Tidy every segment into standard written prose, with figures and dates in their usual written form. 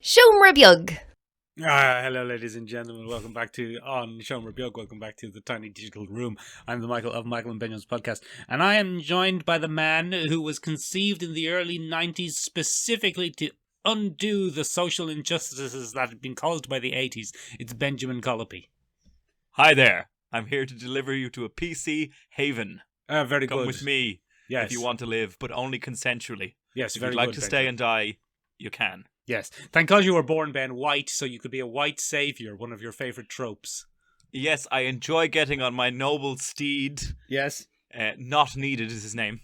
Siomra Beag. Hello, ladies and gentlemen. Welcome back to Siomra Beag. Welcome back to the Tiny Digital Room. I'm the Michael of Michaelandbenjaminspodcast, and I am joined by the man who was conceived in the early 90s specifically to undo the social injustices that had been caused by the 80s. It's Benjamin Colopy. Hi there. I'm here to deliver you to a PC haven. Very Come good. with me if you want to live, but only consensually. Yes, if very you'd like good, to Benjamin. stay and die, you can. Yes. Thank God you were born, Ben, white, so you could be a white saviour, one of your favourite tropes. Yes, I enjoy getting on my noble steed. Yes. Not Needed is his name.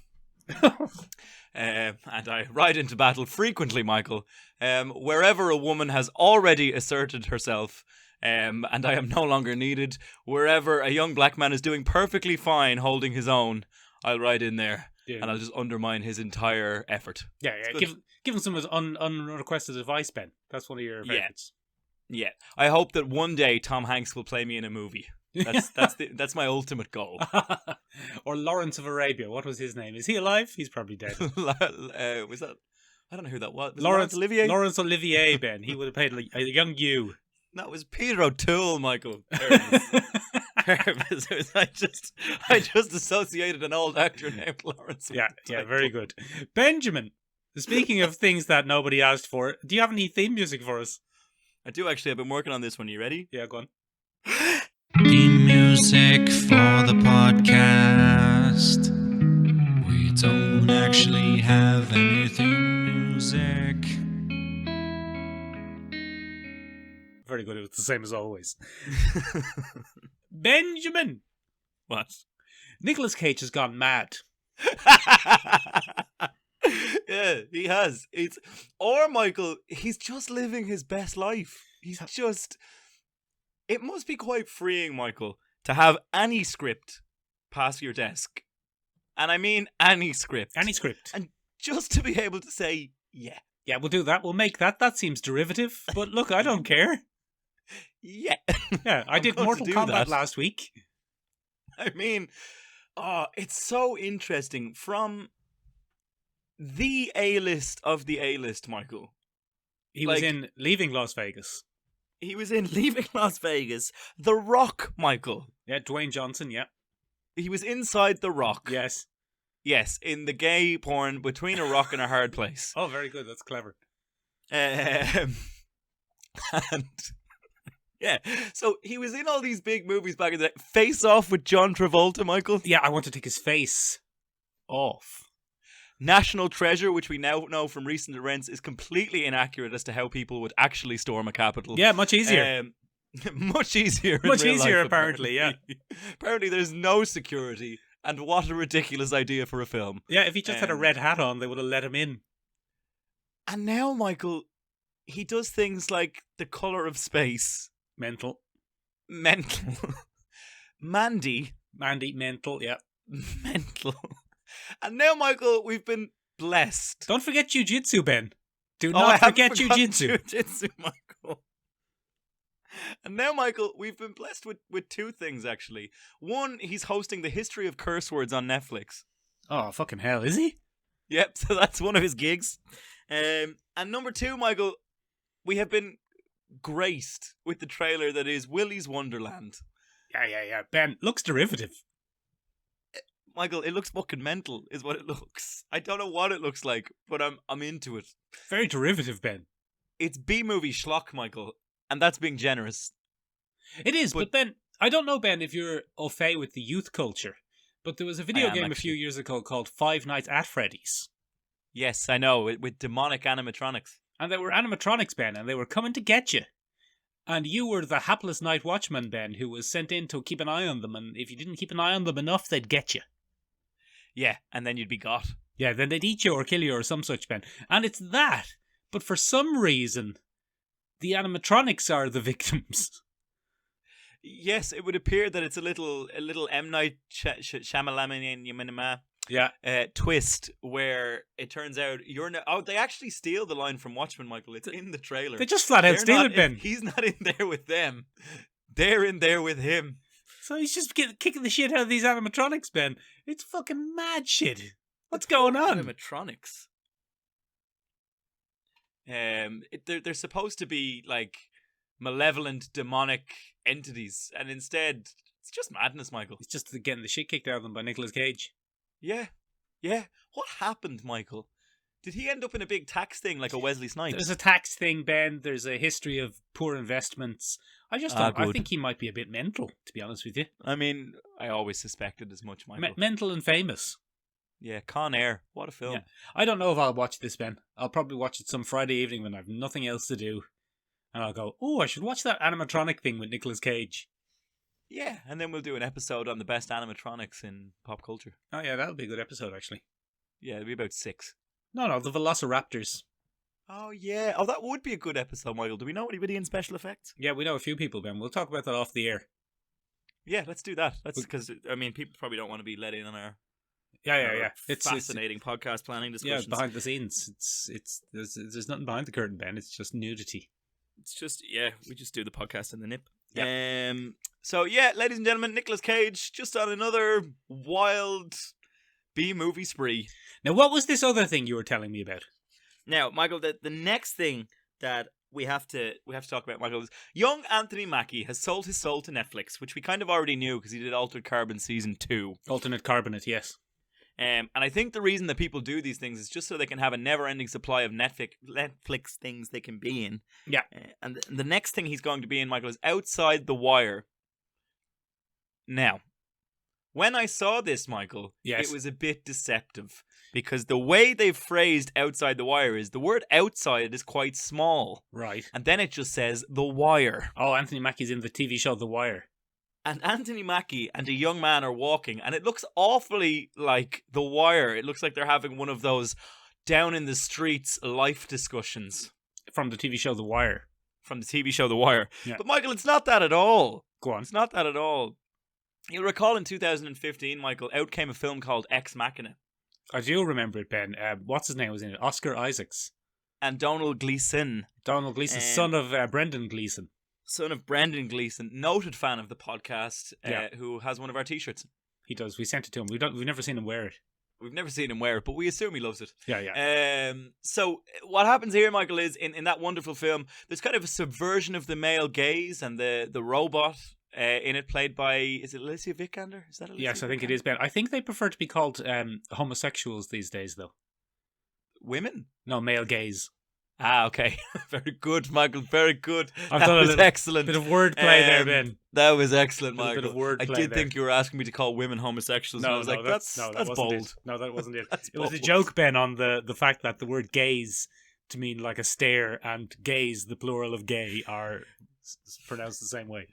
And I ride into battle frequently, Michael, wherever a woman has already asserted herself, and I am no longer needed. Wherever a young black man is doing perfectly fine holding his own, I'll ride in there. Yeah. And I'll just undermine his entire effort. Yeah. Give him some unrequested advice, Ben. That's one of your favorites. Yeah. I hope that one day Tom Hanks will play me in a movie. That's my ultimate goal. Or Lawrence of Arabia. What was his name? Is he alive? He's probably dead. Was that? I don't know who that was. Lawrence Olivier. Laurence Olivier, Ben. He would have played a young you. That was Peter O'Toole, Michael. I just associated an old actor named Lawrence. Yeah, very good. Benjamin, speaking of things that nobody asked for, do you have any theme music for us? I do actually. I've been working on this one. You ready? Yeah, go on. Theme music for the podcast. We don't actually have any theme music. Very good. It was the same as always. Benjamin! What? Nicolas Cage has gone mad. Yeah, he has. Michael, he's just living his best life. It must be quite freeing, Michael, to have any script pass your desk. And I mean any script. Any script. And just to be able to say, yeah. Yeah, we'll do that. We'll make that. That seems derivative. But look, I don't care. Yeah. Yeah, I did Mortal Kombat last week. I mean, it's so interesting. From the A-list of the A-list, Michael. He was in Leaving Las Vegas. He was in Leaving Las Vegas. The Rock, Michael. Yeah, Dwayne Johnson, yeah. He was inside The Rock. Yes. Yes, in the gay porn Between a Rock and a Hard Place. Oh, very good. That's clever. And yeah, so he was in all these big movies back in the day. Face Off with John Travolta, Michael. Yeah, I want to take his face off. National Treasure, which we now know from recent events is completely inaccurate as to how people would actually storm a capital. Yeah, much easier. Much easier. Much easier, apparently, yeah. Apparently there's no security, and what a ridiculous idea for a film. Yeah, if he just had a red hat on, they would have let him in. And now, Michael, he does things like The Colour of Space. Mental. Mandy, mental, yeah. Mental. And now, Michael, we've been blessed. Don't forget jiu-jitsu, Ben. Do not forget jiu-jitsu. Jiu-jitsu, Michael. And now, Michael, we've been blessed with two things, actually. One, he's hosting the History of Curse Words on Netflix. Oh, fucking hell, is he? Yep, so that's one of his gigs. And number two, Michael, we have been graced with the trailer that is Willy's Wonderland. Yeah. Ben, looks derivative. Michael, it looks fucking mental, is what it looks. I don't know what it looks like, but I'm into it. Very derivative, Ben. It's B-movie schlock, Michael, and that's being generous. It is, but Ben, I don't know, Ben, if you're au fait with the youth culture, but there was a video game a few years ago called Five Nights at Freddy's. Yes, I know, with demonic animatronics. And they were animatronics, Ben, and they were coming to get you. And you were the hapless night watchman, Ben, who was sent in to keep an eye on them, and if you didn't keep an eye on them enough, they'd get you. Yeah, and then you'd be got. Yeah, then they'd eat you or kill you or some such, Ben. And it's that, but for some reason, the animatronics are the victims. Yes, it would appear that it's a little M. Night Shyamalan twist where it turns out they actually steal the line from Watchmen, Michael. It's in the trailer. They just flat out steal it, Ben. He's not in there with them. They're in there with him. So he's just kicking the shit out of these animatronics, Ben. It's fucking mad shit. What's going on? Animatronics. They're supposed to be like malevolent, demonic entities, and instead it's just madness, Michael. It's just getting the shit kicked out of them by Nicolas Cage. Yeah. What happened, Michael? Did he end up in a big tax thing like a Wesley Snipes? There's a tax thing, Ben. There's a history of poor investments. I think he might be a bit mental, to be honest with you. I mean, I always suspected as much, Michael. Mental and famous. Yeah, Con Air. What a film. Yeah. I don't know if I'll watch this, Ben. I'll probably watch it some Friday evening when I've nothing else to do. And I'll go, I should watch that animatronic thing with Nicolas Cage. Yeah, and then we'll do an episode on the best animatronics in pop culture. Oh yeah, that'll be a good episode, actually. Yeah, it'll be about 6. No, the Velociraptors. Oh yeah, that would be a good episode, Michael. Do we know anybody in special effects? Yeah, we know a few people, Ben. We'll talk about that off the air. Yeah, let's do that. That's because, I mean, people probably don't want to be let in on our It's fascinating podcast planning discussions. Yeah, behind the scenes. There's nothing behind the curtain, Ben. It's just nudity. It's just, we just do the podcast in the nip. Yeah. So, ladies and gentlemen, Nicolas Cage just on another wild B-movie spree. Now, what was this other thing you were telling me about? Now, Michael, the next thing that we have to talk about, Michael, is young Anthony Mackie has sold his soul to Netflix, which we kind of already knew because he did Altered Carbon Season 2. Alternate Carbonate, yes. And I think the reason that people do these things is just so they can have a never-ending supply of Netflix things they can be in. Yeah. And the next thing he's going to be in, Michael, is Outside the Wire. Now, when I saw this, Michael, yes, it was a bit deceptive. Because the way they've phrased Outside the Wire is the word outside is quite small. Right. And then it just says The Wire. Oh, Anthony Mackie's in the TV show The Wire. And Anthony Mackie and a young man are walking, and it looks awfully like The Wire. It looks like they're having one of those down in the streets life discussions. From the TV show The Wire. From the TV show The Wire. Yeah. But Michael, it's not that at all. Go on. It's not that at all. You'll recall in 2015, Michael, out came a film called Ex Machina. I do remember it, Ben. What's his name was in it? Oscar Isaacs. And Donald Gleeson. Donald Gleeson, son of Brendan Gleeson. Son of Brendan Gleeson, noted fan of the podcast, who has one of our t-shirts. He does. We sent it to him. We've never seen him wear it. We've never seen him wear it, but we assume he loves it. Yeah. So what happens here, Michael, is in that wonderful film, there's kind of a subversion of the male gaze, and the robot in it played by, is it Alicia Vikander? Is that Alicia Yes, I think Vikander? it is, Ben. I think they prefer to be called homosexuals these days, though. Women? No, male gaze. Ah, okay. Very good, Michael. Very good. I've that done was a little, excellent. bit of wordplay there, Ben. That was excellent, Michael. Bit of wordplay I did there. think you were asking me to call women homosexuals. And I was like, that's bold. It. No, that wasn't it. That's It was a bold. joke, Ben, on the fact that the word gaze to mean like a stare and gaze, the plural of gay, are pronounced the same way.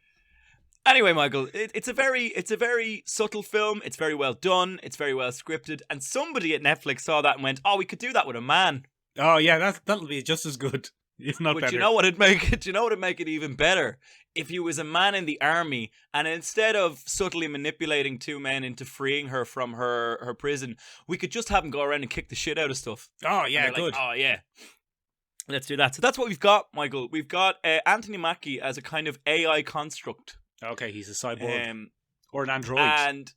Anyway, Michael, it's a very subtle film. It's very well done. It's very well scripted. And somebody at Netflix saw that and went, "Oh, we could do that with a man." Oh yeah, that'll be just as good, if not But better. you know what it'd make it? Do you know what would make it even better? If you was a man in the army, and instead of subtly manipulating two men into freeing her from her prison, we could just have him go around and kick the shit out of stuff. Oh yeah, And they're good. like, oh yeah. Let's do that. So that's what we've got, Michael. We've got Anthony Mackie as a kind of AI construct. Okay, he's a cyborg or an android. And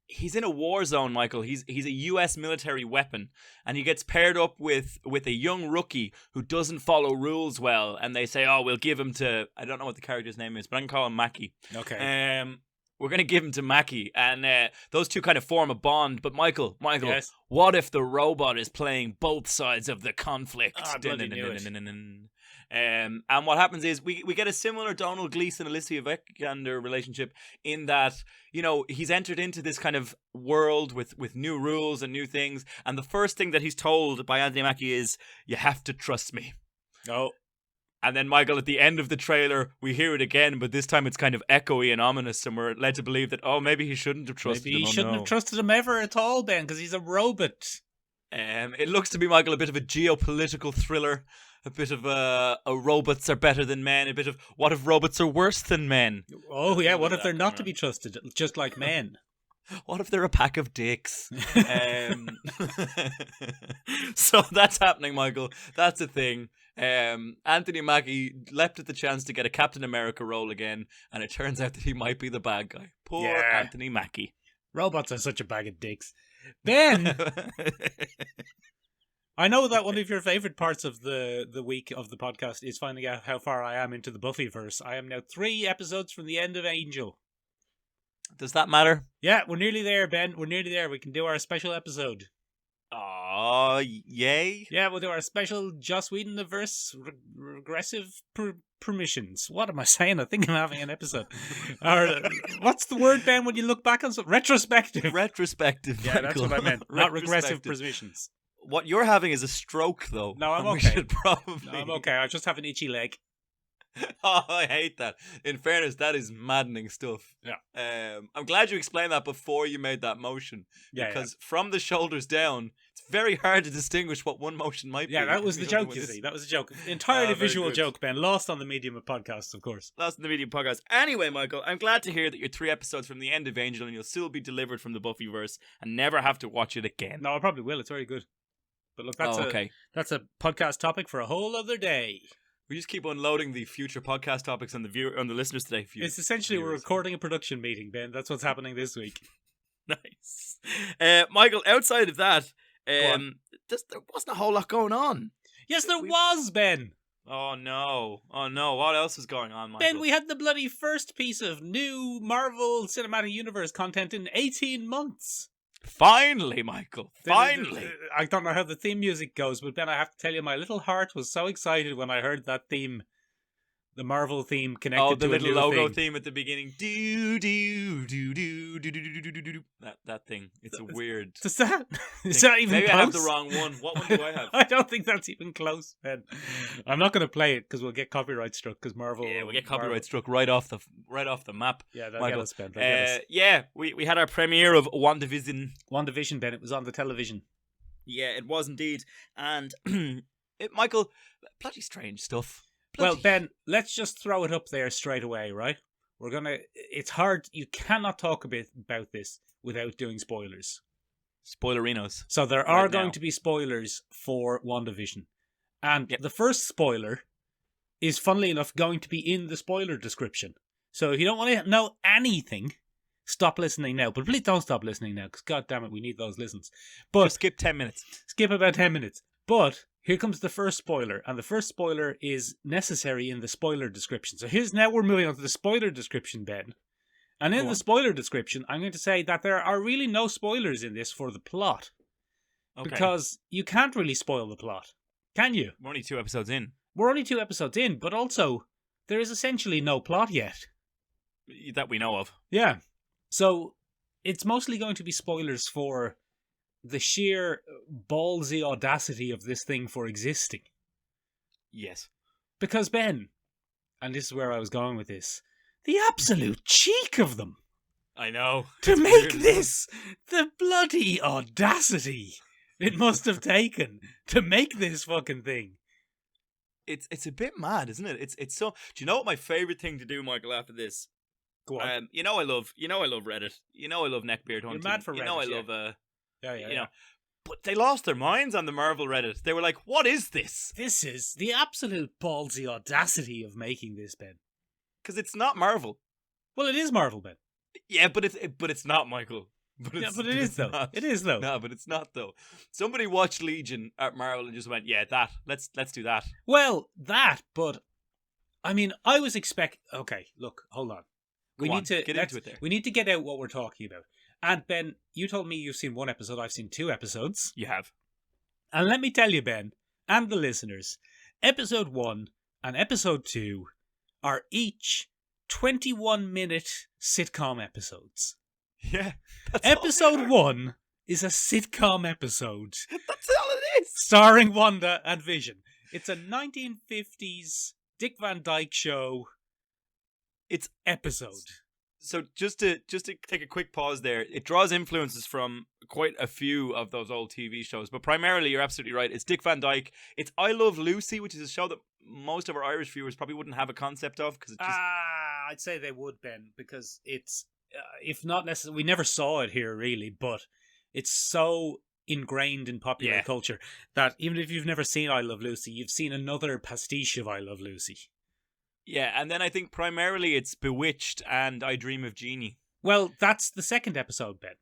he's in a war zone, Michael. He's a US military weapon, and he gets paired up with a young rookie who doesn't follow rules well, and they say, "Oh, we'll give him to," I don't know what the character's name is, but I can call him Mackie. Okay. We're going to give him to Mackie, and those two kind of form a bond. But Michael, Yes. what if the robot is playing both sides of the conflict? I bloody knew it. And what happens is we get a similar Donald Gleeson, Alicia Vikander relationship in that, you know, he's entered into this kind of world with new rules and new things. And the first thing that he's told by Anthony Mackie is, "You have to trust me." Oh. And then, Michael, at the end of the trailer, we hear it again, but this time it's kind of echoey and ominous, and we're led to believe that, oh, maybe he shouldn't have trusted him. Maybe he shouldn't have trusted him ever at all, Ben, because he's a robot. It looks to be, Michael, a bit of a geopolitical thriller, a bit of robots are better than men, a bit of what if robots are worse than men? Oh yeah, what if they're not to be trusted, just like men? What if they're a pack of dicks? So that's happening, Michael. That's a thing. Anthony Mackie leapt at the chance to get a Captain America role again, and it turns out that he might be the bad guy. Poor Yeah. Anthony Mackie. Robots are such a bag of dicks. Ben, I know that one of your favorite parts of the week of the podcast is finding out how far I am into the Buffyverse. I am now 3 episodes from the end of Angel. Does that matter? Yeah, we're nearly there, Ben. We're nearly there. We can do our special episode. Oh, yay. Yeah, we'll do our special Joss Whedon-verse regressive permissions. What am I saying? I think I'm having an episode. Or, what's the word, Ben, when you look back on something? Retrospective. Retrospective. Yeah, that's what I meant. Not regressive Retrospective. permissions. What you're having is a stroke, though. No, I'm and okay. We should probably... No, I'm okay. I just have an itchy leg. Oh, I hate that. In fairness, that is maddening stuff. Yeah. I'm glad you explained that before you made that motion. Yeah, because from the shoulders down, it's very hard to distinguish what one motion might be. Yeah, that was the joke, you see. That was a joke. Entirely very visual good. joke, Ben. Lost on the medium of podcasts, of course. Lost in the Medium podcast. Anyway, Michael, I'm glad to hear that you're 3 episodes from the end of Angel and you'll still be delivered from the Buffyverse and never have to watch it again. No, I probably will. It's very good. But look, that's a podcast topic for a whole other day. We just keep unloading the future podcast topics on the listeners today. It's essentially we're recording a production meeting, Ben. That's what's happening this week. Nice. Michael, outside of that, there wasn't a whole lot going on. Yes, there was, Ben. Oh no. What else is going on, Michael? Ben, we had the bloody first piece of new Marvel Cinematic Universe content in 18 months. Finally, Michael. Finally. I don't know how the theme music goes, but Ben, I have to tell you, my little heart was so excited when I heard that theme. The Marvel theme connected to a new the little logo thing. theme at the beginning. Do do do do do do do do do do. That thing. It's a weird. Is that even Maybe close? I have the wrong one. What one do I have? I don't think that's even close, Ben. I'm not going to play it because we'll get copyright struck. Because Marvel. Yeah, we get copyright struck right off the map. Yeah, that'll Michael. get us, Ben. That'll get us. Yeah, we had our premiere of WandaVision. WandaVision, Ben. It was on the television. Yeah, it was indeed, and Michael, bloody strange stuff. Well, Ben, let's just throw it up there straight away, right? It's hard. You cannot talk a bit about this without doing spoilers. Spoilerinos. So there are Right going now. to be spoilers for WandaVision. And Yep. the first spoiler is, funnily enough, going to be in the spoiler description. So if you don't want to know anything, stop listening now. But please don't stop listening now, because god damn it, we need those listens. But Just skip 10 minutes. skip about 10 minutes. But here comes the first spoiler, and the first spoiler is necessary in the spoiler description. So now we're moving on to the spoiler description, Ben. And in Go the on. spoiler description, I'm going to say that there are really no spoilers in this for the plot. Okay. Because you can't really spoil the plot, can you? We're only 2 episodes in. We're only 2 episodes in, but also, there is essentially no plot yet. That we know of. Yeah. So, it's mostly going to be spoilers for the sheer ballsy audacity of this thing for existing. Yes. Because, Ben, and this is where I was going with this, the absolute cheek of them I know. to It's make weird. this, the bloody audacity it must have taken to make this fucking thing. It's a bit mad, isn't it? It's so. Do you know what my favorite thing to do, Michael? After this, Go on. I love Reddit. I love neckbeard hunting. mad for I Reddit, yeah. love Yeah. But they lost their minds on the Marvel Reddit. They were like, "What is this?" This is the absolute ballsy audacity of making this, Ben. Because it's not Marvel. Well, it is Marvel, Ben. Yeah, but it's not, Michael. But Yeah, it's, but it is, though. not. It is, though. No, but it's not though. Somebody watched Legion at Marvel and just went, "Yeah, that. Let's do that." Well, that, but I mean, I was okay, look, hold on. Go on, get into it there. We need to get out what we're talking about. And Ben, you told me you've seen 1 episode, I've seen 2 episodes. You have. And let me tell you, Ben, and the listeners, episode 1 and episode 2 are each 21-minute sitcom episodes. Yeah. That's all they Episode are. 1 is a sitcom episode That's all it is. starring Wanda and Vision. It's a 1950s Dick Van Dyke Show It's episode. So just to take a quick pause there, it draws influences from quite a few of those old TV shows, but primarily you're absolutely right. It's Dick Van Dyke. It's I Love Lucy, which is a show that most of our Irish viewers probably wouldn't have a concept of because it just I'd say they would, Ben, because it's if not necessarily, we never saw it here really, but it's so ingrained in popular Yeah. culture that even if you've never seen I Love Lucy, you've seen another pastiche of I Love Lucy. yeah. And then I think primarily it's Bewitched and I Dream of Jeannie. Well, that's the second episode, Ben.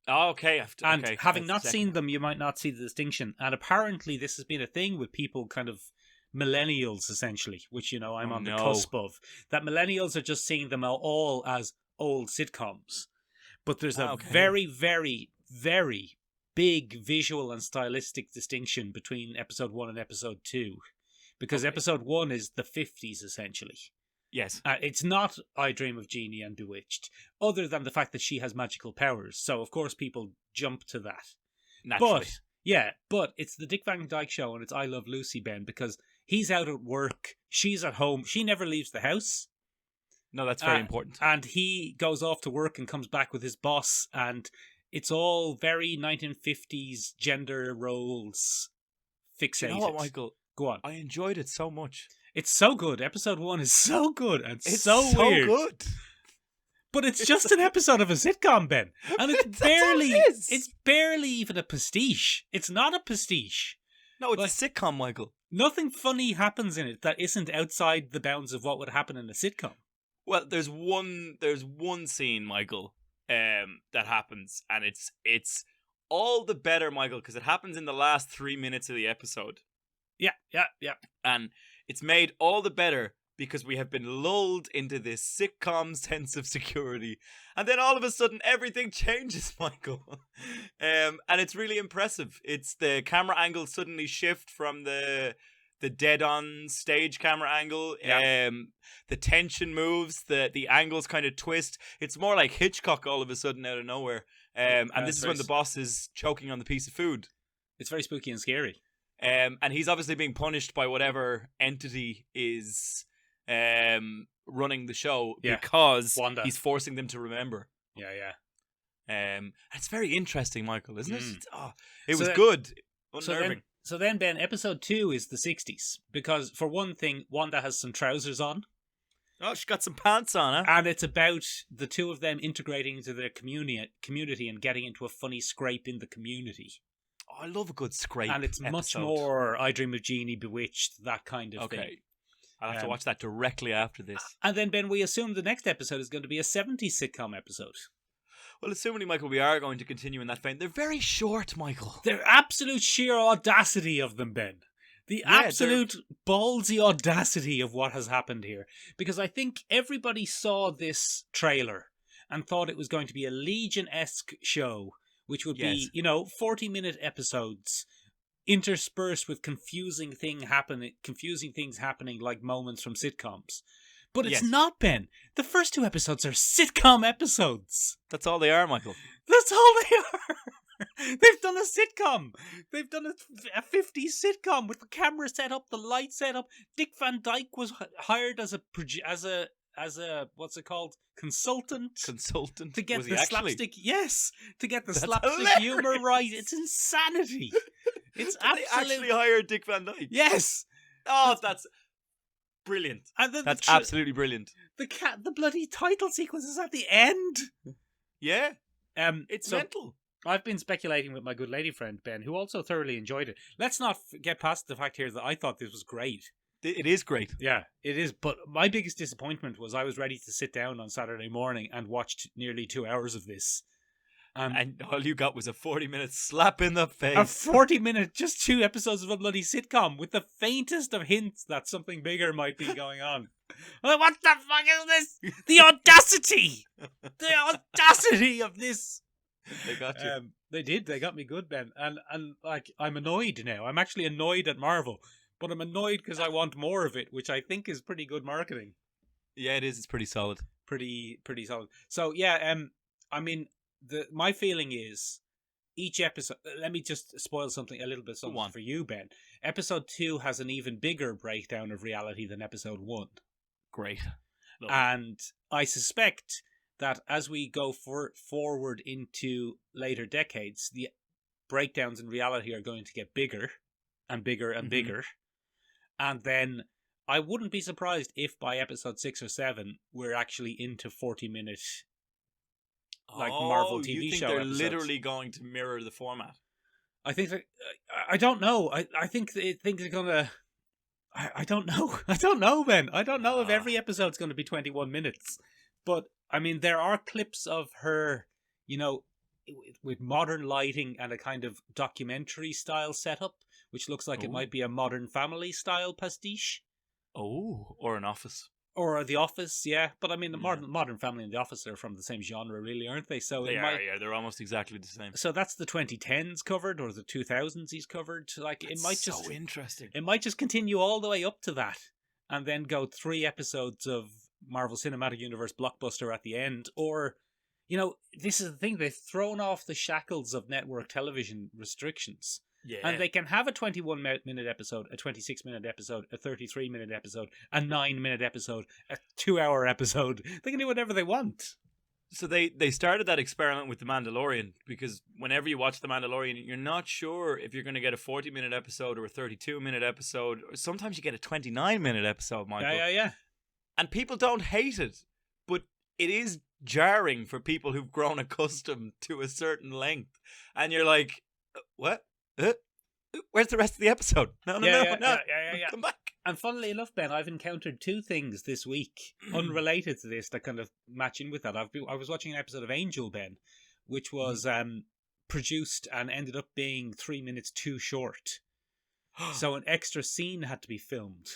Oh, okay. And okay. having That's not seen them, you might not see the distinction. And apparently this has been a thing with people kind of millennials, essentially, which, you know, I'm on the cusp of. That millennials are just seeing them all as old sitcoms. But there's a very, very, very big visual and stylistic distinction between episode 1 and episode 2. Because episode 1 is the 50s, essentially. Yes. It's not I Dream of Jeannie and Bewitched, other than the fact that she has magical powers. So, of course, people jump to that. Naturally. But it's the Dick Van Dyke Show and it's I Love Lucy, Ben, because he's out at work, she's at home, she never leaves the house. No, that's very important. And he goes off to work and comes back with his boss, and it's all very 1950s gender roles fixated. You know what, Michael? Go on. I enjoyed it so much. It's so good. Episode 1 is so good and It's so weird. good. But it's just an episode of a sitcom, Ben. And it's barely it's barely even a pastiche. It's not a pastiche. No, it's a sitcom, Michael. Nothing funny happens in it that isn't outside the bounds of what would happen in a sitcom. Well, there's one scene, Michael, that happens, and it's all the better, Michael, because it happens in the last 3 minutes of the episode. Yeah. And it's made all the better because we have been lulled into this sitcom sense of security. And then all of a sudden, everything changes, Michael. And it's really impressive. It's the camera angle suddenly shift from the dead-on stage camera angle. Yeah. The tension moves, the angles kind of twist. It's more like Hitchcock all of a sudden out of nowhere. And this is when the boss is choking on the piece of food. It's very spooky and scary. And he's obviously being punished by whatever entity is running the show because Wanda. He's forcing them to remember. Yeah. It's very interesting, Michael, isn't it? It So was then- good. Unnerving. So then, Ben, episode 2 is the 60s. Because, for one thing, Wanda has some trousers on. Oh, she got some pants on, huh? And it's about the two of them integrating into their community and getting into a funny scrape in the community. Oh, I love a good scrape. And it's much episode. more I Dream of Jeannie, Bewitched, that kind of thing. Okay. I'll have to watch that directly after this. And then, Ben, we assume the next episode is going to be a 70s sitcom episode. Well, assuming, Michael, we are going to continue in that vein. They're very short, Michael. The absolute sheer audacity of them, Ben. The absolute ballsy audacity of what has happened here. Because I think everybody saw this trailer and thought it was going to be a Legion-esque show, which would be, 40-minute episodes interspersed with confusing things happening like moments from sitcoms. But it's not, Ben. The first 2 episodes are sitcom episodes. That's all they are, Michael. That's all they are. They've done a sitcom. They've done a 50s sitcom with the camera set up, the light set up. Dick Van Dyke was hired as a what's it called? Consultant to get the slapstick. Yes, to get the slapstick humor right. It's insanity. It's They actually hired Dick Van Dyke. Yes. Oh, that's brilliant. And then that's absolutely brilliant. The bloody title sequence is at the end. Yeah. It's mental. I've been speculating with my good lady friend Ben, who also thoroughly enjoyed it. Let's not get past the fact here that I thought this was great. It is great. Yeah, it is. But my biggest disappointment was I was ready to sit down on Saturday morning and watch nearly 2 hours of this. And all you got was a 40-minute slap in the face. A 40-minute, just 2 episodes of a bloody sitcom with the faintest of hints that something bigger might be going on. What the fuck is this? The audacity! The audacity of this! They got you. They did. They got me good, Ben. And like, I'm annoyed now. I'm actually annoyed at Marvel. But I'm annoyed because I want more of it, which I think is pretty good marketing. Yeah, it is. It's pretty solid. Pretty solid. So, yeah, I mean, my feeling is each episode... Let me just spoil a little bit for you, Ben. Episode 2 has an even bigger breakdown of reality than episode 1. Great. And I suspect that as we go forward into later decades, the breakdowns in reality are going to get bigger and bigger and bigger. And then I wouldn't be surprised if by episode 6 or 7 we're actually into 40-minute Marvel TV you think show they're episodes. literally going to mirror the format? I think I don't know. I think they're gonna. I don't know. I don't know, Ben. I don't know if every episode's going to be 21 minutes. But I mean, there are clips of her, with modern lighting and a kind of documentary style setup, which looks like it might be a Modern Family style pastiche. Oh, or an Office. Or The Office, yeah. But I mean, the Modern Family and The Office are from the same genre, really, aren't they? So they're almost exactly the same. So that's the 2010s covered, or the 2000s he's covered. Like, it might just so interesting. It might just continue all the way up to that, and then go 3 episodes of Marvel Cinematic Universe blockbuster at the end. Or, you know, this is the thing, they've thrown off the shackles of network television restrictions. Yeah. And they can have a 21-minute episode, a 26-minute episode, a 33-minute episode, a 9-minute episode, a 2-hour episode. They can do whatever they want. So they started that experiment with The Mandalorian, because whenever you watch The Mandalorian, you're not sure if you're going to get a 40-minute episode or a 32-minute episode, or sometimes you get a 29-minute episode, Michael. Yeah. And people don't hate it, but it is jarring for people who've grown accustomed to a certain length. And you're like, what? Where's the rest of the episode? No. Come back. And funnily enough, Ben, I've encountered 2 things this week unrelated to this that kind of match in with that. I was watching an episode of Angel, Ben, which was produced and ended up being 3 minutes too short. So an extra scene had to be filmed.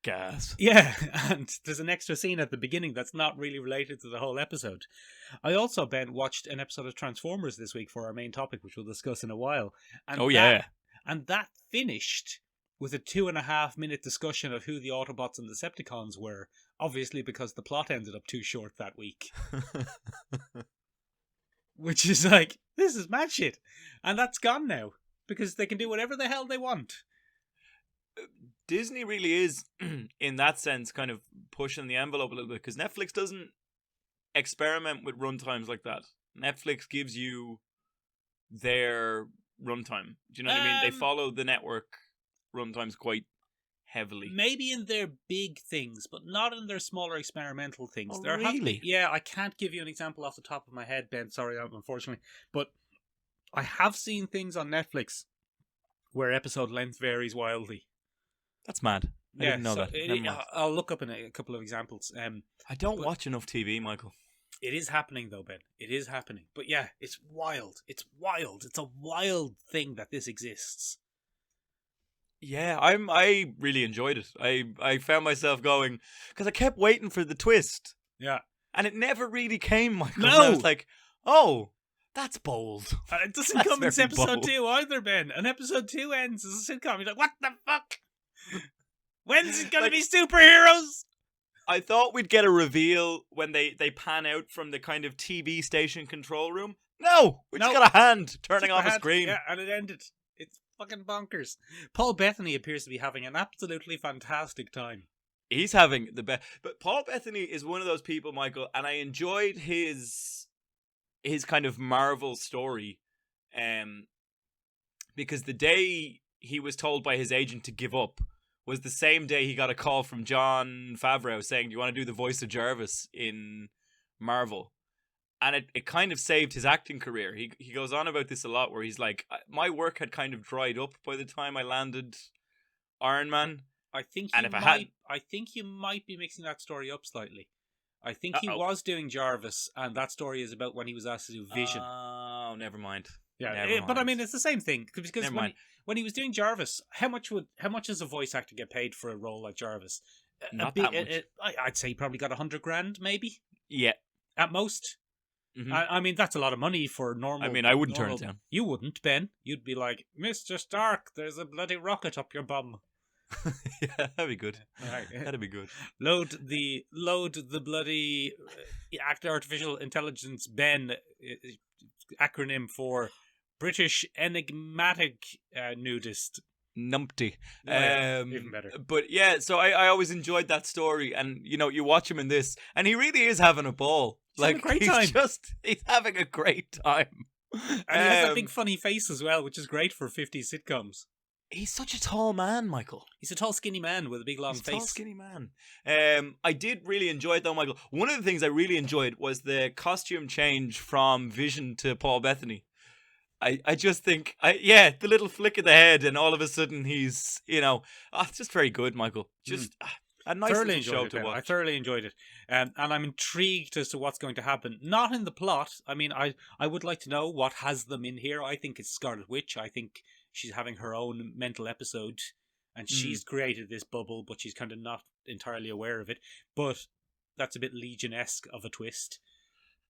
Gas. Yeah, and there's an extra scene at the beginning that's not really related to the whole episode. I also, Ben, watched an episode of Transformers this week for our main topic, which we'll discuss in a while. And And that finished with a 2.5-minute discussion of who the Autobots and Decepticons were, obviously because the plot ended up too short that week. Which is like, this is mad shit. And that's gone now, because they can do whatever the hell they want. Disney really is, in that sense, kind of pushing the envelope a little bit, because Netflix doesn't experiment with runtimes like that. Netflix gives you their runtime. Do you know what I mean? They follow the network runtimes quite heavily. Maybe in their big things, but not in their smaller experimental things. Oh, really? Yeah, I can't give you an example off the top of my head, Ben. Sorry, unfortunately. But I have seen things on Netflix where episode length varies wildly. That's mad. I didn't know that. I'll look up in a couple of examples. I don't watch enough TV, Michael. It is happening, though, Ben. It is happening. But yeah, it's wild. It's wild. It's a wild thing that this exists. Yeah, I really enjoyed it. I found myself going, because I kept waiting for the twist. Yeah. And it never really came, Michael. No! And I was like, oh, that's bold. And it doesn't come in episode 2 either, Ben. And episode 2 ends as a sitcom. You're like, what the fuck? When's it going to be superheroes? I thought we'd get a reveal when they pan out from the kind of TV station control room. No! We just got a hand turning off a screen. Yeah, and it ended. It's fucking bonkers. Paul Bettany appears to be having an absolutely fantastic time. He's having the best. But Paul Bettany is one of those people, Michael, and I enjoyed his kind of Marvel story, because the day he was told by his agent to give up was the same day he got a call from Jon Favreau saying, do you want to do the voice of Jarvis in Marvel? And it kind of saved his acting career. He goes on about this a lot, where he's like, my work had kind of dried up by the time I landed Iron Man. I think you might be mixing that story up slightly. I think he was doing Jarvis, and that story is about when he was asked to do Vision. Oh, never mind. Yeah, but I mean, it's the same thing, because when he was doing Jarvis, how much does a voice actor get paid for a role like Jarvis? Not that much. I'd say he probably got $100,000, maybe. Yeah, at most. Mm-hmm. I mean, that's a lot of money for normal. I mean, I wouldn't turn it down. You wouldn't, Ben. You'd be like, Mr. Stark, there's a bloody rocket up your bum. Yeah, that'd be good. Right. That'd be good. Load the bloody artificial intelligence Ben acronym for British enigmatic nudist. Numpty. Even better. But yeah, so I always enjoyed that story, and you watch him in this, and he really is having a ball. He's having a great time. He's having a great time. And he has that big funny face as well, which is great for 50s sitcoms. He's such a tall man, Michael. He's a tall, skinny man with a big, long face. Tall, skinny man. I did really enjoy it, though, Michael. One of the things I really enjoyed was the costume change from Vision to Paul Bettany. I just think, the little flick of the head, and all of a sudden he's, it's just very good, Michael. A nice thoroughly little enjoyed show it, to Ben. I watch. thoroughly enjoyed it, and I'm intrigued as to what's going to happen. Not in the plot. I mean, I would like to know what has them in here. I think it's Scarlet Witch. I think she's having her own mental episode, and she's created this bubble, but she's kind of not entirely aware of it. But that's a bit Legion-esque of a twist.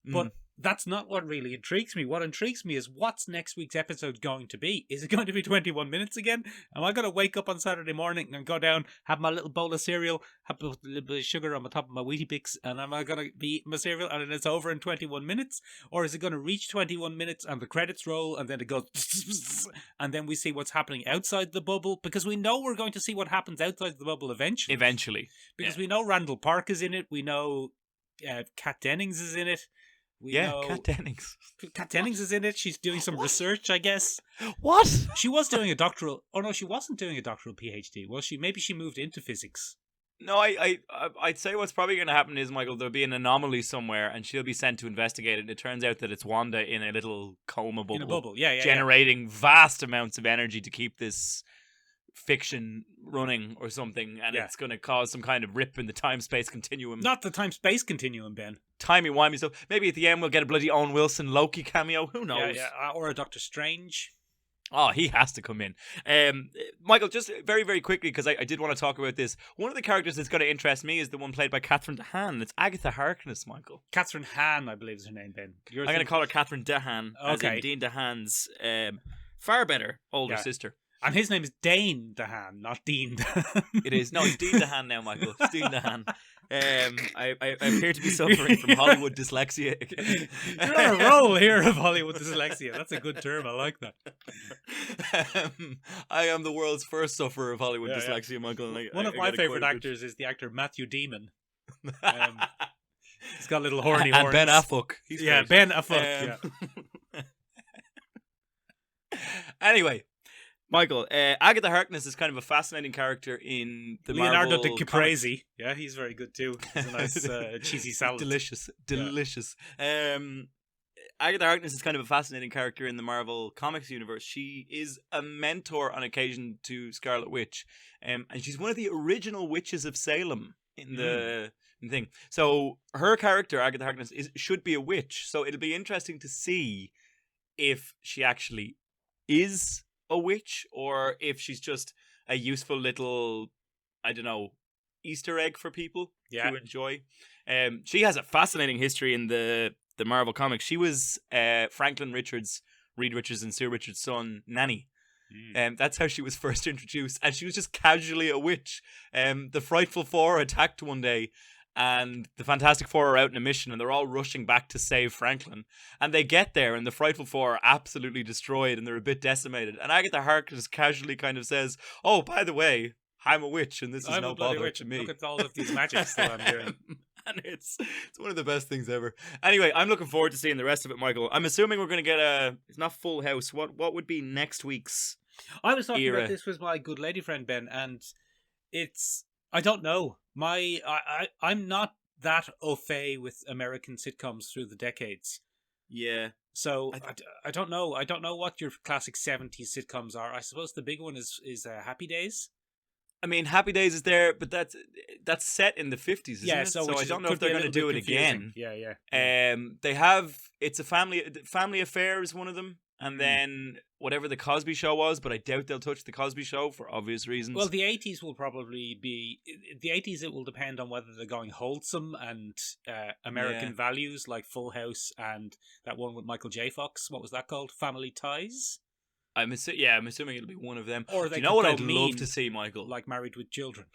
But that's not what really intrigues me. What intrigues me is what's next week's episode going to be? Is it going to be 21 minutes again? Am I going to wake up on Saturday morning and go down, have my little bowl of cereal, have a little bit of sugar on the top of my Wheatie Bix, and am I going to be eating my cereal and then it's over in 21 minutes? Or is it going to reach 21 minutes and the credits roll and then it goes and then we see what's happening outside the bubble? Because we know we're going to see what happens outside the bubble eventually. Because we know Randall Park is in it. We know Kat Dennings is in it. Kat Dennings. Kat Dennings is in it. She's doing some research, I guess. What? She was doing a doctoral... Oh, no, she wasn't doing a doctoral PhD, was she? Maybe she moved into physics. No, I'd say what's probably going to happen is, Michael, there'll be an anomaly somewhere and she'll be sent to investigate it. And it turns out that it's Wanda in a little coma bubble. In a bubble, yeah. Generating vast amounts of energy to keep this fiction running or something, and it's going to cause some kind of rip in the time-space continuum. Not the time-space continuum, Ben. Timey-wimey stuff. Maybe at the end we'll get a bloody Owen Wilson Loki cameo. Who knows? Yeah. Or a Doctor Strange. Oh, he has to come in. Michael, just very, very quickly, because I did want to talk about this. One of the characters that's going to interest me is the one played by Catherine DeHaan. It's Agatha Harkness, Michael. Catherine Hahn, I believe is her name, Ben. I'm going to call her Catherine DeHaan, as in Dean DeHaan's far better older sister. And his name is Dane DeHaan, not Dean DeHaan. It is. No, it's Dean DeHaan now, Michael. It's Dean DeHaan. I appear to be suffering from Hollywood dyslexia. You're on a roll here of Hollywood dyslexia. That's a good term. I like that. I am the world's first sufferer of Hollywood dyslexia, Michael. And One of my favourite actors is the actor Matthew Damon. He's got little horny horns. And Ben Affleck. Ben Affleck. Anyway. Michael, Agatha Harkness is kind of a fascinating character in the Leonardo Marvel DiCaprio. comics. Yeah, he's very good too. He's a nice cheesy salad. Delicious. Agatha Harkness is kind of a fascinating character in the Marvel Comics universe. She is a mentor on occasion to Scarlet Witch, and she's one of the original witches of Salem in the thing. So her character, Agatha Harkness, should be a witch. So it'll be interesting to see if she actually is a witch, or if she's just a useful little, I don't know, Easter egg for people to enjoy. She has a fascinating history in the Marvel Comics. She was Franklin Richards, Reed Richards and Sue Richards' son, nanny. That's how she was first introduced, and she was just casually a witch. The Frightful Four attacked one day, and the Fantastic Four are out on a mission, and they're all rushing back to save Franklin. And they get there, and the Frightful Four are absolutely destroyed, and they're a bit decimated. And Agatha Harkness casually kind of says, "Oh, by the way, I'm a witch, and this is no bother to me. Look at all of these magics that I'm doing." And it's one of the best things ever. Anyway, I'm looking forward to seeing the rest of it, Michael. I'm assuming we're going to get it's not Full House. What would be next week's I was talking about this with my good lady friend, Ben, and I don't know. I'm not that au fait with American sitcoms through the decades. Yeah. So I don't know. I don't know what your classic 70s sitcoms are. I suppose the big one is Happy Days. I mean, Happy Days is there, but that's set in the 50s, isn't it? So I don't know if they're going to do it again. Yeah. They have, it's a family affair is one of them. And then whatever the Cosby Show was, but I doubt they'll touch the Cosby Show for obvious reasons. Well, the 80s will probably be... The 80s, it will depend on whether they're going wholesome and American values, like Full House and that one with Michael J. Fox. What was that called? Family Ties? I'm assuming it'll be one of them. Or do you know what I'd love to see, Michael? Like Married with Children.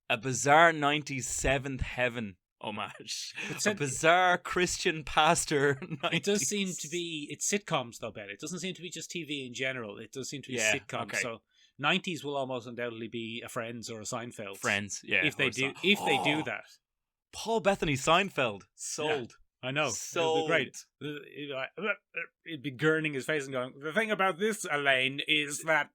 A bizarre 90s Seventh Heaven homage. A bizarre Christian pastor 90s. It does seem to be... It's sitcoms, though, Ben. It doesn't seem to be just TV in general. It does seem to be sitcoms. Okay. So 90s will almost undoubtedly be a Friends or a Seinfeld. Friends, yeah. If they do that. Paul Bettany Seinfeld. Sold. Yeah, I know. Sold. It'd be great. He'd be gurning his face and going, the thing about this, Elaine, is that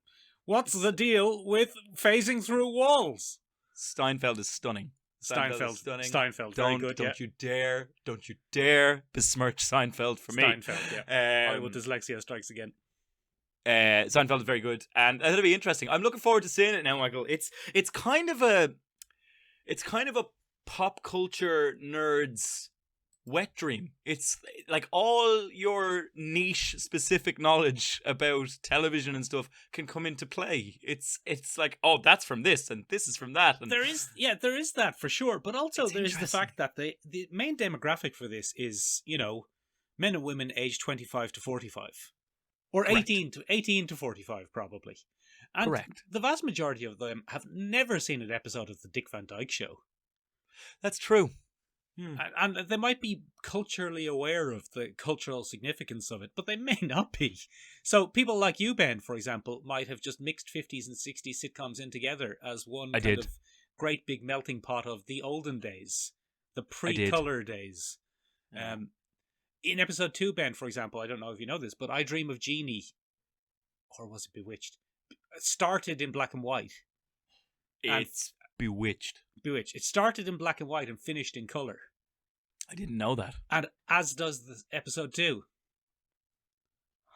what's the deal with phasing through walls? Steinfeld is stunning. Steinfeld, Don't you dare besmirch Seinfeld for me. Steinfeld, yeah. Hollywood dyslexia strikes again. Seinfeld is very good, and it'll be interesting. I'm looking forward to seeing it now, Michael. It's kind of it's kind of a pop culture nerd's wet dream. It's like all your niche specific knowledge about television and stuff can come into play. It's like, oh, that's from this and this is from that. And there is that for sure. But also It's there's the interesting. fact that the main demographic for this is, men and women aged 25 to 45. Or Correct. 18 to 45, probably. And Correct. the vast majority of them have never seen an episode of the Dick Van Dyke Show. That's true. And they might be culturally aware of the cultural significance of it, but they may not be. So people like you, Ben, for example, might have just mixed 50s and 60s sitcoms in together as one I kind did. of great big melting pot of the olden days, the pre-color days. Yeah. In episode 2, Ben, for example, I don't know if you know this, but I Dream of Jeannie, or was it Bewitched? Started in black and white. It's Bewitched. Bewitched. It started in black and white and finished in color. I didn't know that. And as does the episode 2.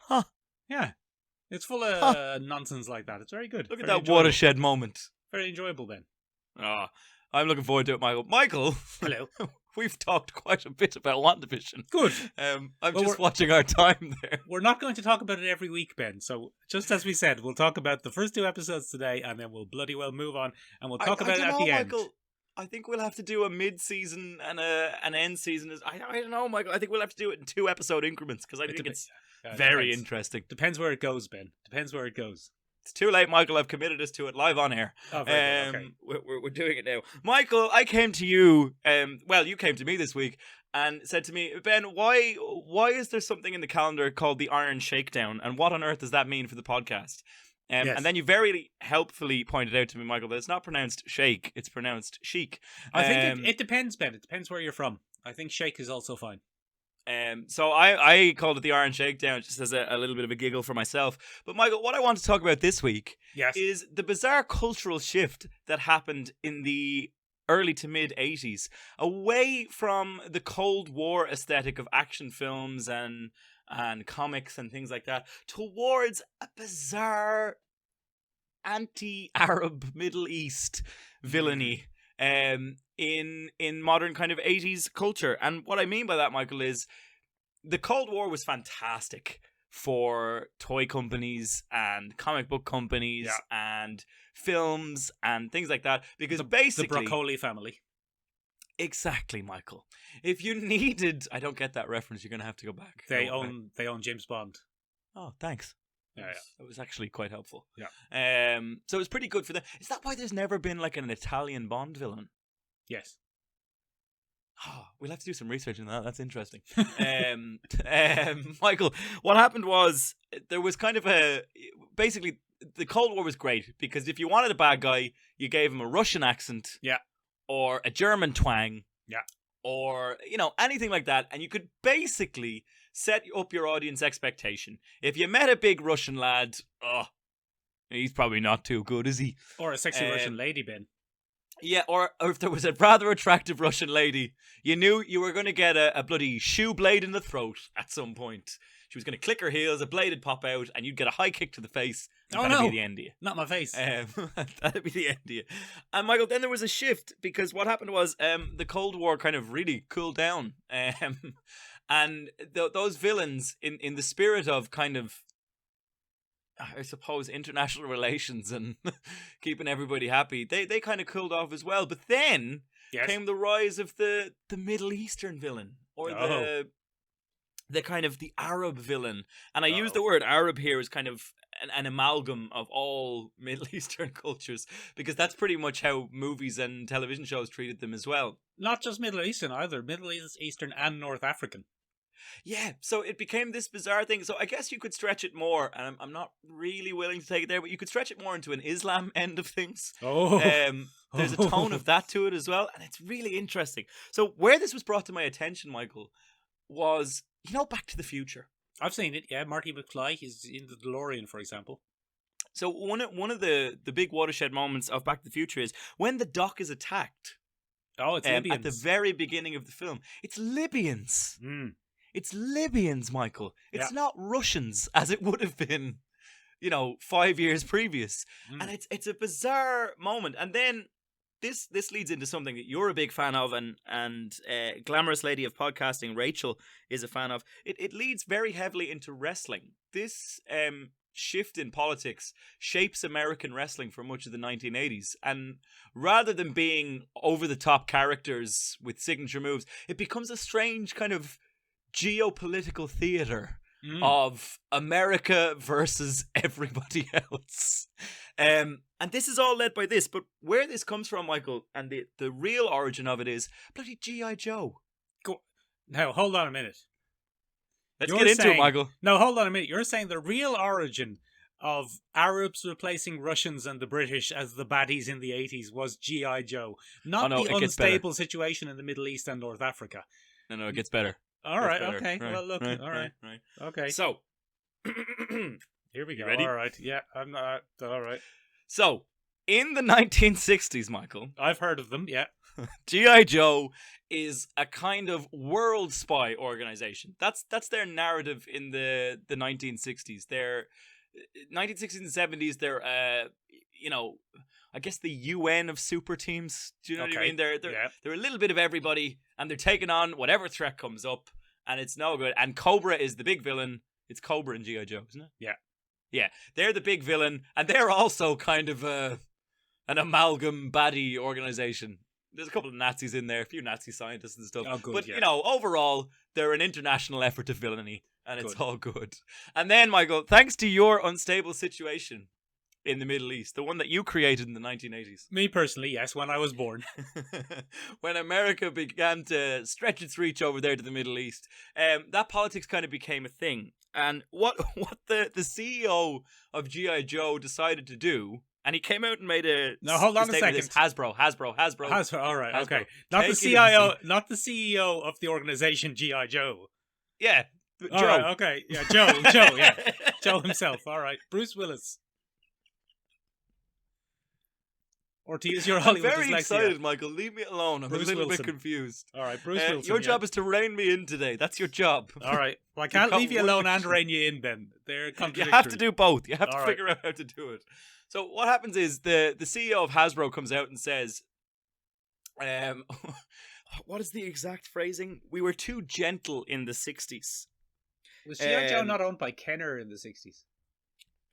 Huh. Yeah. It's full of nonsense like that. It's very good. Look at Very that enjoyable. watershed moment. Very enjoyable, Ben. Ah, I'm looking forward to it, Michael. Michael, Hello. we've talked quite a bit about WandaVision. Good. I'm Well, just we're- watching our time there. We're not going to talk about it every week, Ben. So, just as we said, we'll talk about the first 2 episodes today, and then we'll bloody well move on, and we'll talk about it at the end. Michael. I think we'll have to do a mid-season and an end season. I don't know, Michael. I think we'll have to do it in 2 episode increments because I think it's very depends. interesting. Depends where it goes, Ben. Depends where it goes. It's too late, Michael. I've committed us to it live on air. Oh, very good. Okay. We're doing it now. Michael, I came to you. You came to me this week and said to me, Ben, why is there something in the calendar called the Iron Sheikdown, and what on earth does that mean for the podcast? Yes. And then you very helpfully pointed out to me, Michael, that it's not pronounced shake, it's pronounced chic. I think it depends, Ben. It depends where you're from. I think shake is also fine. So I called it the Iron Sheikdown just as a little bit of a giggle for myself. But Michael, what I want to talk about this week Yes. is the bizarre cultural shift that happened in the early to mid 80s, away from the Cold War aesthetic of action films and comics and things like that, towards a bizarre anti-Arab Middle East villainy in modern kind of 80s culture. And what I mean by that, Michael, is the Cold War was fantastic for toy companies and comic book companies and films and things like that, because basically the broccoli family. Exactly, Michael. If you needed, I don't get that reference. You're going to have to go back. They own James Bond. Oh, thanks. Yeah. That was actually quite helpful. Yeah. So it was pretty good for them. Is that why there's never been like an Italian Bond villain? Yes. Oh, we'll have to do some research on that. That's interesting. Michael, what happened was there was kind of basically the Cold War was great because if you wanted a bad guy, you gave him a Russian accent. Yeah. Or a German twang. Yeah. Or, anything like that. And you could basically set up your audience expectation. If you met a big Russian lad, he's probably not too good, is he? Or a sexy Russian lady, Ben. Yeah, or if there was a rather attractive Russian lady, you knew you were going to get a bloody shoe blade in the throat at some point. She was going to click her heels, a blade would pop out, and you'd get a high kick to the face. And that'd be the end of you. Not my face. That'd be the end of you. And Michael, then there was a shift because what happened was the Cold War kind of really cooled down. And those villains, in the spirit of kind of, I suppose, international relations and keeping everybody happy, they kind of cooled off as well. But then came the rise of the Middle Eastern villain, or the kind of the Arab villain. And I use the word Arab here as kind of an amalgam of all Middle Eastern cultures, because that's pretty much how movies and television shows treated them as well. Not just Middle Eastern either, Middle Eastern and North African. Yeah, so it became this bizarre thing. So I guess you could stretch it more, and I'm not really willing to take it there, but you could stretch it more into an Islam end of things. There's a tone of that to it as well, and it's really interesting. So where this was brought to my attention, Michael, was, Back to the Future. I've seen it, yeah. Marty McFly is in the DeLorean, for example. So one of the big watershed moments of Back to the Future is when the Doc is attacked. Oh, it's Libyans. At the very beginning of the film. It's Libyans. It's Libyans, Michael. It's not Russians, as it would have been, 5 years previous. And it's a bizarre moment. And then this leads into something that you're a big fan of, and glamorous lady of podcasting Rachel is a fan of. It leads very heavily into wrestling. This shift in politics shapes American wrestling for much of the 1980s, and rather than being over-the-top characters with signature moves, it becomes a strange kind of geopolitical theater of America versus everybody else. And this is all led by this, but where this comes from, Michael, and the real origin of it is bloody G.I. Joe. Now, hold on a minute. Let's get into it, Michael. No, hold on a minute. You're saying the real origin of Arabs replacing Russians and the British as the baddies in the 80s was G.I. Joe, not the unstable situation in the Middle East and North Africa. No, it gets better. All right, okay. Right, well, look, right, all right. Okay. So, here we go. Ready? All right, yeah, I'm not, all right. So, in the 1960s, Michael, I've heard of them, yeah. G.I. Joe is a kind of world spy organization. That's their narrative in the 1960s. They're 1960s and 70s. They're I guess the UN of super teams. Do you know what I mean? They're a little bit of everybody, and they're taking on whatever threat comes up, and it's no good. And Cobra is the big villain. It's Cobra and G.I. Joe, isn't it? Yeah. Yeah, they're the big villain, and they're also kind of an amalgam baddie organization. There's a couple of Nazis in there, a few Nazi scientists and stuff. Oh, good, but, yeah. Overall, they're an international effort to villainy, and it's all good. And then, Michael, thanks to your unstable situation in the Middle East, the one that you created in the 1980s. Me personally, yes, when I was born. When America began to stretch its reach over there to the Middle East, that politics kind of became a thing. And what the CEO of G.I. Joe decided to do, and he came out and made a no. Hold on a second. Hasbro. All right, Hasbro. okay. Not the CIO, not the CEO of the organization G.I. Joe. Yeah, All Joe. right, okay, yeah, Joe, yeah, Joe himself. All right, Bruce Willis. Or to use your Hollywood I'm very dyslexia. excited, Michael. Leave me alone. I'm Bruce a little Wilson. bit confused. All right, Bruce Wilson. Your job is to rein me in today. That's your job. All right. Well, I can't leave you alone and rein you in, Ben. They're You contradictory. have to do both. You have to All figure out how to do it. So what happens is the CEO of Hasbro comes out and says, what is the exact phrasing? We were too gentle in the 60s. Was G.I. Joe not owned by Kenner in the 60s?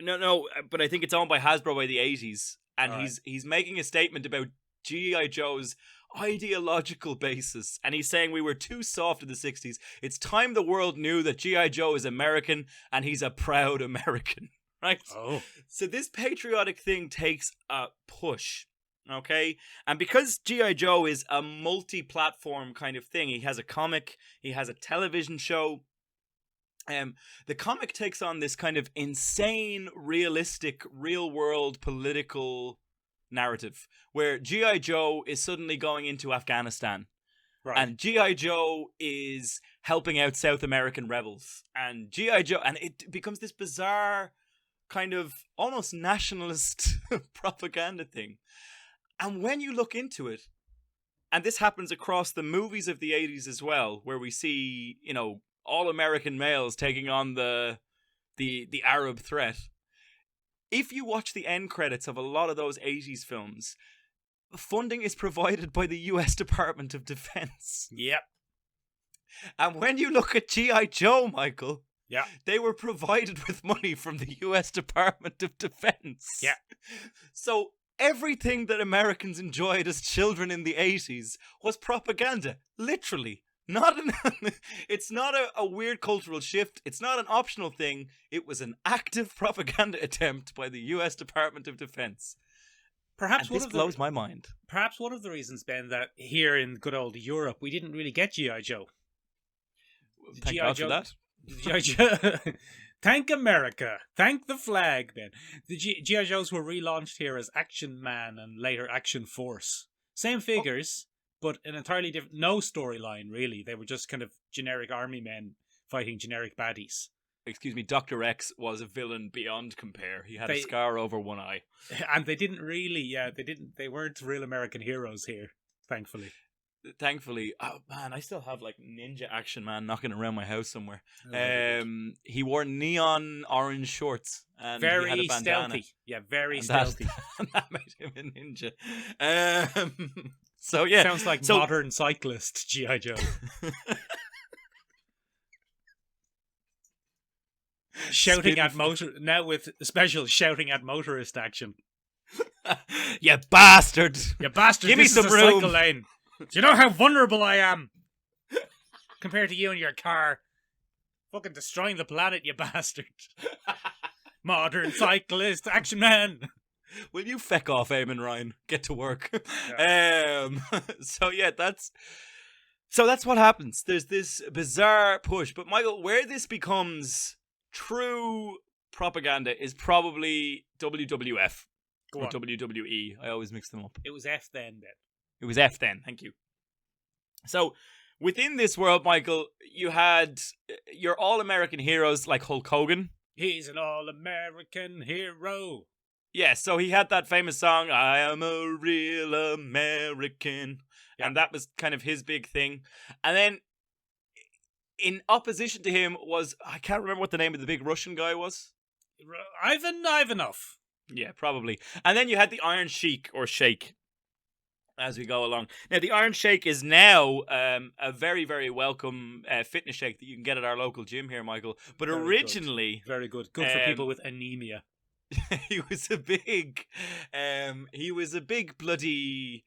No, but I think it's owned by Hasbro by the 80s. And All he's making a statement about G.I. Joe's ideological basis. And he's saying we were too soft in the 60s. It's time the world knew that G.I. Joe is American and he's a proud American. Right? Oh. So this patriotic thing takes a push. Okay? And because G.I. Joe is a multi-platform kind of thing, he has a comic, he has a television show. The comic takes on this kind of insane, realistic, real-world political narrative where G.I. Joe is suddenly going into Afghanistan. Right. And G.I. Joe is helping out South American rebels. And G.I. Joe... And it becomes this bizarre kind of almost nationalist propaganda thing. And when you look into it, and this happens across the movies of the 80s as well, where we see, all American males taking on the Arab threat. If you watch the end credits of a lot of those 80s films, funding is provided by the US Department of Defense. Yep. And when you look at G.I. Joe, Michael, Yeah. they were provided with money from the US Department of Defense. Yeah. So everything that Americans enjoyed as children in the 80s was propaganda, literally. It's not a weird cultural shift. It's not an optional thing. It was an active propaganda attempt by the U.S. Department of Defense. Perhaps and this blows my mind. Perhaps one of the reasons, Ben, that here in good old Europe we didn't really get G.I. Joe. Thank God for that. G.I. Joe. Thank America. Thank the flag, Ben. The G.I. Joes were relaunched here as Action Man and later Action Force. Same figures. But an entirely different, no storyline really. They were just kind of generic army men fighting generic baddies. Excuse me, Dr. X was a villain beyond compare. He had a scar over one eye. And they didn't really, they weren't real American heroes here, thankfully. thankfully, oh man, I still have like Ninja Action Man knocking around my house somewhere. He wore neon orange shorts and he had a Very bandana. stealthy. Yeah, very And stealthy. that made him a ninja. So yeah, Sounds like modern cyclist G.I. Joe. Shouting at now with special shouting at motorist action. You bastard! You bastard! Give me this some is a room. cycle lane. Do you know how vulnerable I am compared to you and your car? Fucking destroying the planet, you bastard! Modern cyclist action man. Will you feck off, Eamon Ryan? Get to work. Yeah. So yeah, that's what happens. There's this bizarre push, but Michael, where this becomes true propaganda is probably WWF or WWE. I always mix them up. It was F then. It was F then. Thank you. So within this world, Michael, you had your all-American heroes like Hulk Hogan. He's an all-American hero. Yeah, so he had that famous song, I am a real American. Yeah. And that was kind of his big thing. And then in opposition to him was, I can't remember what the name of the big Russian guy was. Ivanov. Yeah, probably. And then you had the Iron Sheik or Sheik as we go along. Now, the Iron Sheik is now a very, very welcome fitness shake that you can get at our local gym here, Michael. But very originally... Very good. Good for people with anemia. he was a big bloody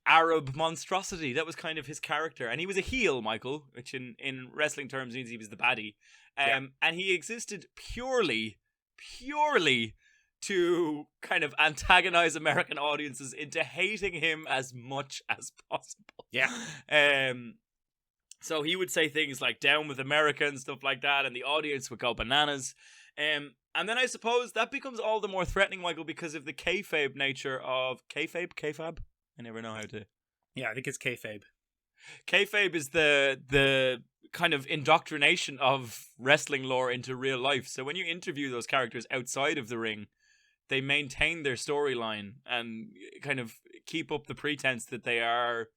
Arab monstrosity. That was kind of his character. And he was a heel, Michael, which in wrestling terms means he was the baddie. And he existed purely to kind of antagonize American audiences into hating him as much as possible. Yeah. So he would say things like "down with America" and stuff like that, and the audience would go bananas. And then I suppose that becomes all the more threatening, Michael, because of the kayfabe nature of kayfabe. I never know how to. Yeah, I think it's kayfabe. Kayfabe is the kind of indoctrination of wrestling lore into real life. So when you interview those characters outside of the ring, they maintain their storyline and kind of keep up the pretense that they are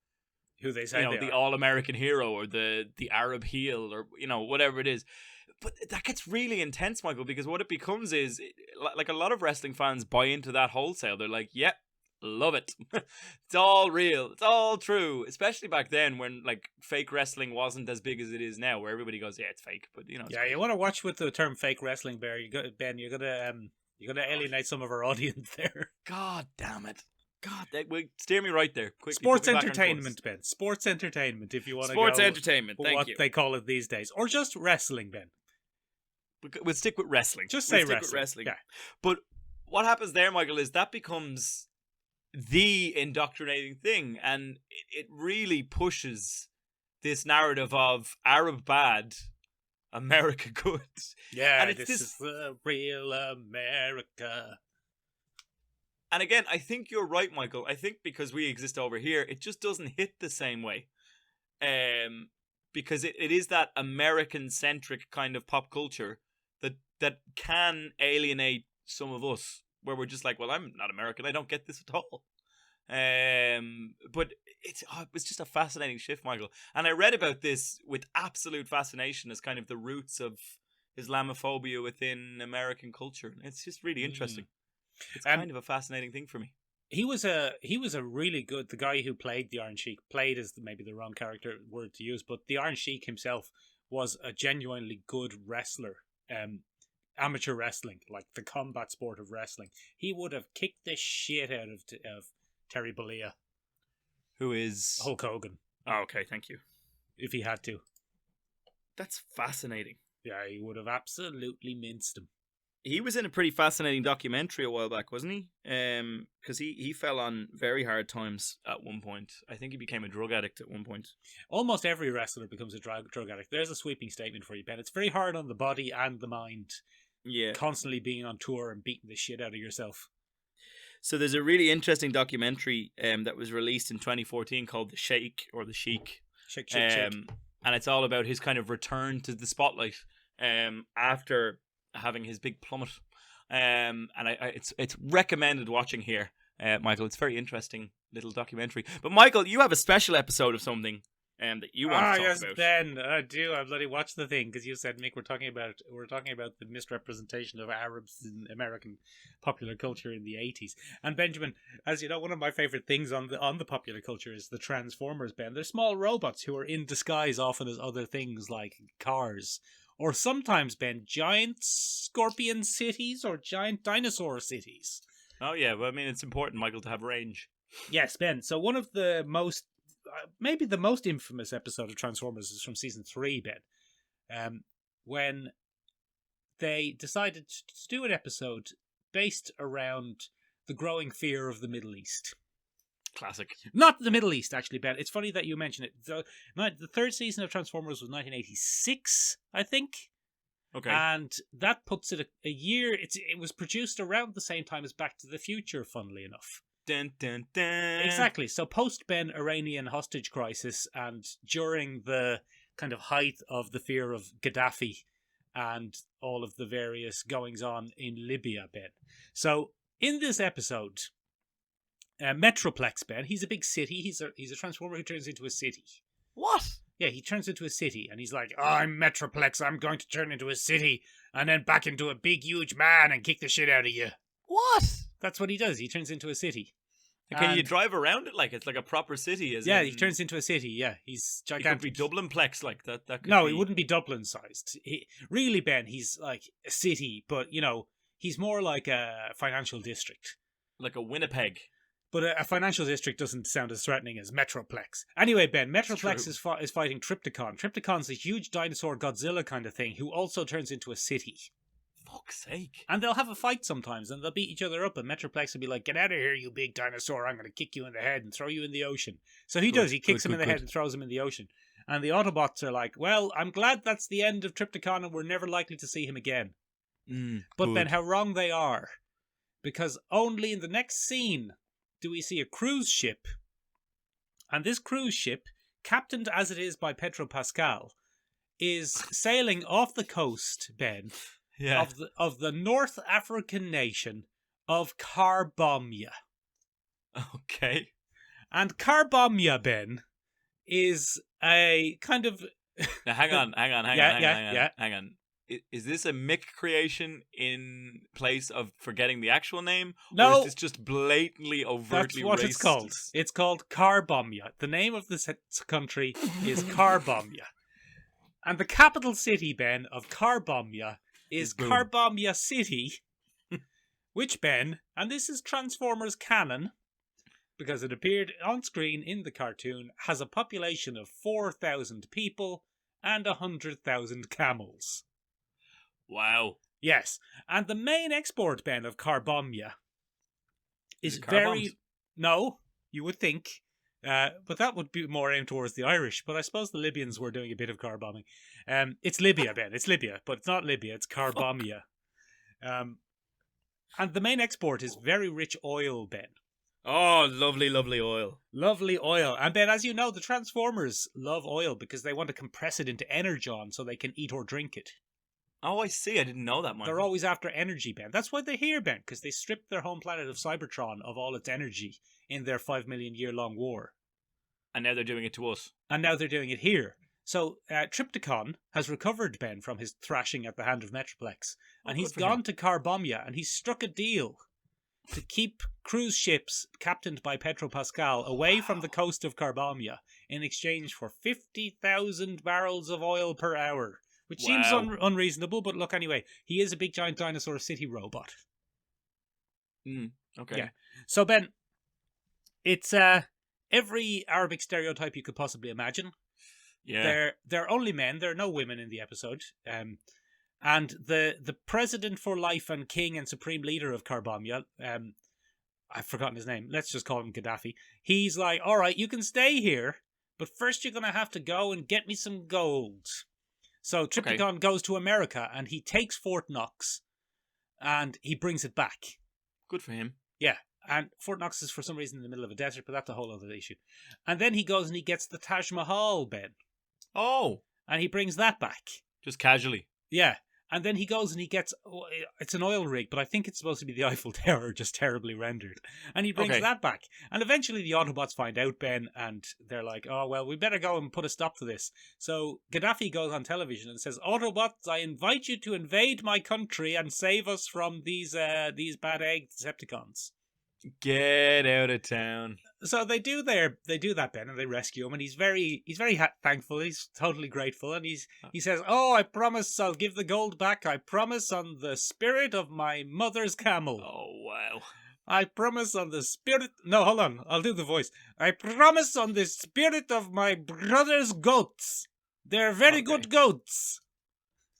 who they say the all-American hero or the Arab heel or whatever it is. But that gets really intense, Michael, because what it becomes is, like, a lot of wrestling fans buy into that wholesale. They're like, yep, love it. It's all real. It's all true. Especially back then when, like, fake wrestling wasn't as big as it is now, where everybody goes, yeah, it's fake. But, it's yeah, you want to watch with the term fake wrestling, Ben. You're gonna alienate some of our audience there. God damn it. God, steer me right there. Quickly. Sports entertainment, Ben. Sports entertainment, if you want to go. Sports entertainment, thank what you. They call it these days. Or just wrestling, Ben. We'll stick with wrestling. Just say wrestling. Yeah. But what happens there, Michael, is that becomes the indoctrinating thing. And it really pushes this narrative of Arab bad, America good. Yeah, and this is the real America. And again, I think you're right, Michael. I think because we exist over here, it just doesn't hit the same way. Because it is that American-centric kind of pop culture that can alienate some of us, where we're just like, well, I'm not American, I don't get this at all. But it was just a fascinating shift, Michael. And I read about this with absolute fascination as kind of the roots of Islamophobia within American culture. It's just really interesting. It's kind of a fascinating thing for me. He was a really good, the guy who played the Iron Sheik, played is maybe the wrong character word to use, but the Iron Sheik himself was a genuinely good wrestler. Amateur wrestling, like the combat sport of wrestling. He would have kicked the shit out of Terry Bollea. Who is? Hulk Hogan. Oh, okay, thank you. If he had to. That's fascinating. Yeah, he would have absolutely minced him. He was in a pretty fascinating documentary a while back, wasn't he? Because he fell on very hard times at one point. I think he became a drug addict at one point. Almost every wrestler becomes a drug addict. There's a sweeping statement for you, Ben. It's very hard on the body and the mind. Yeah. Constantly being on tour and beating the shit out of yourself. So there's a really interesting documentary that was released in 2014 called The Sheik or The Sheik. Sheik. And it's all about his kind of return to the spotlight after having his big plummet. And it's recommended watching here. Michael. It's a very interesting little documentary. But Michael, you have a special episode of something that you want to talk yes, about. Ben, I do. I bloody watched the thing because you said, Mick, we're talking about the misrepresentation of Arabs in American popular culture in the 80s. And Benjamin, as you know, one of my favorite things on the popular culture is the Transformers, Ben. They're small robots who are in disguise often as other things like cars. Or sometimes, Ben, giant scorpion cities or giant dinosaur cities. Oh yeah, well, I mean, it's important, Michael, to have range. Yes, Ben. So one of the most, maybe the most infamous episode of Transformers is from season 3, Ben, when they decided to do an episode based around the growing fear of the Middle East. Classic. Not the Middle East, actually, Ben. It's funny that you mention it. The third season of Transformers was 1986, I think. Okay. And that puts it a year. It was produced around the same time as Back to the Future, funnily enough. Dun, dun, dun. Exactly. So post-Ben Iranian hostage crisis and during the kind of height of the fear of Gaddafi and all of the various goings-on in Libya, Ben. So in this episode, Metroplex, Ben, he's a big city. He's a transformer who turns into a city. What? Yeah, he turns into a city, and he's like, oh, I'm Metroplex, I'm going to turn into a city, and then back into a big, huge man and kick the shit out of you. What? That's what he does. He turns into a city. Can you drive around it like it's like a proper city? He turns into a city, yeah. He's gigantic. He could be Dublinplex like that. No, he wouldn't be Dublin-sized. Really, Ben, he's like a city, but, you know, he's more like a financial district. Like a Winnipeg. But a financial district doesn't sound as threatening as Metroplex. Anyway, Ben, Metroplex is fighting Trypticon. Trypticon's a huge dinosaur Godzilla kind of thing who also turns into a city. Fuck's sake. And they'll have a fight sometimes, and they'll beat each other up, and Metroplex will be like, get out of here, you big dinosaur, I'm going to kick you in the head and throw you in the ocean. So he does, he kicks him in the head and throws him in the ocean. And the Autobots are like, well, I'm glad that's the end of Trypticon, and we're never likely to see him again. But Ben, how wrong they are. Because only in the next scene do we see a cruise ship, and this cruise ship, captained as it is by Pedro Pascal, is sailing off the coast, Ben, of the North African nation of Carbomia. Okay. And Carbomia, Ben, is a kind of... Now, hang on. Is this a Mick creation in place of forgetting the actual name? No. Or is this just blatantly, overtly That's what racist? it's called. It's called Carbomia. The name of this country is Carbomia. And the capital city, Ben, of Carbomia is Carbomia City, which, Ben, and this is Transformers canon, because it appeared on screen in the cartoon, has a population of 4,000 people and 100,000 camels. Wow. Yes. And the main export, Ben, of Carbomia is car bombs? very... No, you would think. But that would be more aimed towards the Irish. But I suppose the Libyans were doing a bit of car bombing. It's Libya, Ben. It's Libya. But it's not Libya. It's Carbomia. And the main export is very rich oil, Ben. Oh, lovely, lovely oil. Lovely oil. And Ben, as you know, the Transformers love oil because they want to compress it into energon so they can eat or drink it. Oh, I see. I didn't know that, Michael. They're always after energy, Ben. That's why they're here, Ben, because they stripped their home planet of Cybertron of all its energy in their 5 million year long war. And now they're doing it to us. And now they're doing it here. So Trypticon has recovered, Ben, from his thrashing at the hand of Metroplex. And he's gone to Carbomia and he's struck a deal to keep cruise ships captained by Pedro Pascal away from the coast of Carbomia in exchange for 50,000 barrels of oil per hour. Which seems unreasonable, but look, anyway, he is a big giant dinosaur city robot. Okay. Yeah. So, Ben, it's every Arabic stereotype you could possibly imagine. Yeah. They're only men. There are no women in the episode. And the president for life and king and supreme leader of Carbomia, I've forgotten his name. Let's just call him Gaddafi. He's like, all right, you can stay here, but first you're going to have to go and get me some gold. So Trypticon goes to America and he takes Fort Knox and he brings it back. Good for him. Yeah. And Fort Knox is for some reason in the middle of a desert, but that's a whole other issue. And then he goes and he gets the Taj Mahal, Ben. Oh. And he brings that back. Just casually. Yeah. And then he goes and he gets, it's an oil rig, but I think it's supposed to be the Eiffel Tower, just terribly rendered. And he brings that back. And eventually the Autobots find out, Ben, and they're like, oh, well, we better go and put a stop to this. So Gaddafi goes on television and says, Autobots, I invite you to invade my country and save us from these bad egg Decepticons. Get out of town. So they do that, Ben, and they rescue him, and he's very thankful. He's totally grateful, and he says, "Oh, I promise I'll give the gold back. I promise on the spirit of my mother's camel." Oh wow! I promise on the spirit. No, hold on. I'll do the voice. I promise on the spirit of my brother's goats. They're very good goats.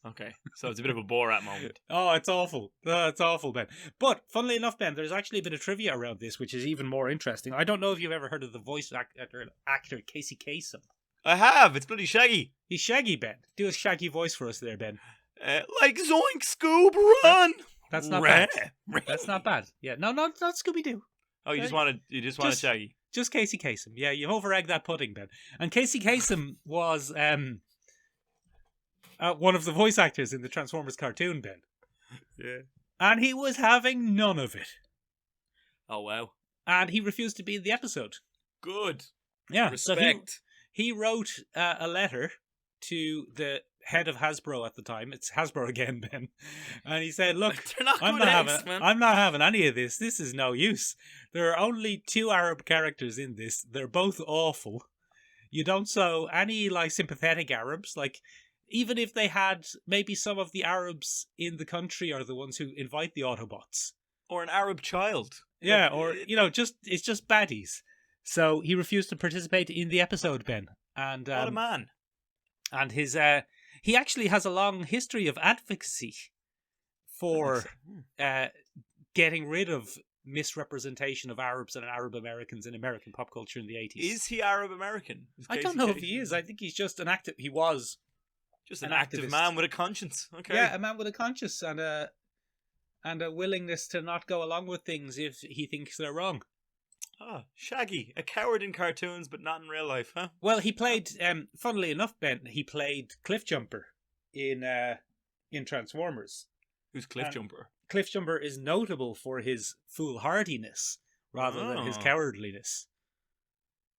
Okay, so it's a bit of a Borat moment. Oh, it's awful. Oh, it's awful, Ben. But, funnily enough, Ben, there's actually a bit of trivia around this, which is even more interesting. I don't know if you've ever heard of the voice actor Casey Kasem. I have. It's bloody Shaggy. He's Shaggy, Ben. Do a Shaggy voice for us there, Ben. Like Zoink Scoob Run. That's not bad. That's not bad. Yeah, no, not Scooby-Doo. Oh, you just wanted Shaggy. Just Casey Kasem. Yeah, you've over-egged that pudding, Ben. And Casey Kasem was... one of the voice actors in the Transformers cartoon, Ben. Yeah. And he was having none of it. Oh, wow. And he refused to be in the episode. Good. Yeah. Respect. So he wrote a letter to the head of Hasbro at the time. It's Hasbro again, Ben. And he said, look, I'm not having any of this. This is no use. There are only 2 Arab characters in this. They're both awful. You don't show any, sympathetic Arabs. Even if they had, maybe some of the Arabs in the country are the ones who invite the Autobots. Or an Arab child. Yeah, it's just baddies. So he refused to participate in the episode, Ben. And what a man. And his he actually has a long history of advocacy for getting rid of misrepresentation of Arabs and Arab Americans in American pop culture in the 80s. Is he Arab American? I don't know if he is. I think he's just he was just an active man with a conscience. Okay. Yeah, a man with a conscience and a willingness to not go along with things if he thinks they're wrong. Ah, Shaggy, a coward in cartoons, but not in real life, huh? Well, he played, funnily enough, Ben, he played Cliffjumper in Transformers. Who's Cliffjumper? Cliffjumper is notable for his foolhardiness rather than his cowardliness.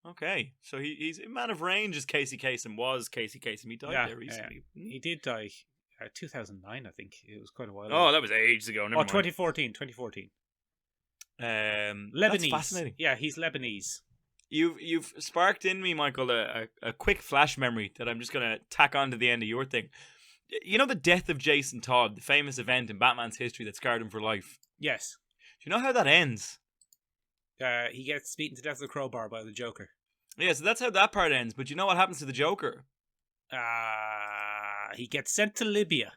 Okay, so he's a man of range, as Casey Kasem was. Casey Kasem, he died there recently. Yeah. He did die 2009, I think. It was quite a while ago. Oh, that was ages ago. Never mind. 2014. Lebanese. That's fascinating. Yeah, he's Lebanese. You've sparked in me, Michael, a quick flash memory that I'm just going to tack on to the end of your thing. You know the death of Jason Todd, the famous event in Batman's history that scarred him for life? Yes. Do you know how that ends? He gets beaten to death with a crowbar by the Joker. Yeah, so that's how that part ends. But you know what happens to the Joker? He gets sent to Libya.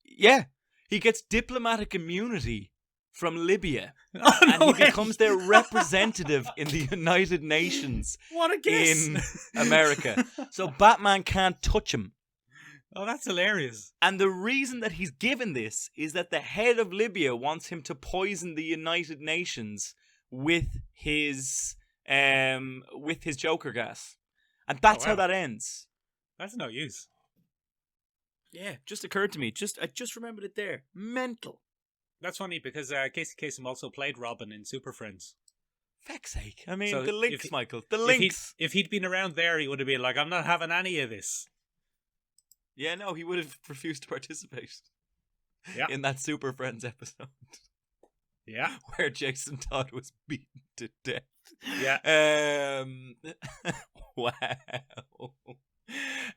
Yeah, he gets diplomatic immunity from Libya. Oh, and no he becomes their representative in the United Nations. What a guess. In America. So Batman can't touch him. Oh, that's hilarious. And the reason that he's given this is that the head of Libya wants him to poison the United Nations with his Joker gas. And that's how that ends. That's no use. Yeah, just occurred to me. I just remembered it there. Mental. That's funny because Casey Kasem also played Robin in Super Friends. Feck's sake. I mean, so the links, Michael. The links. If he'd been around there, he would have been like, I'm not having any of this. Yeah, no, he would have refused to participate. Yeah. In that Super Friends episode. Yeah. Where Jason Todd was beaten to death. Yeah. Wow.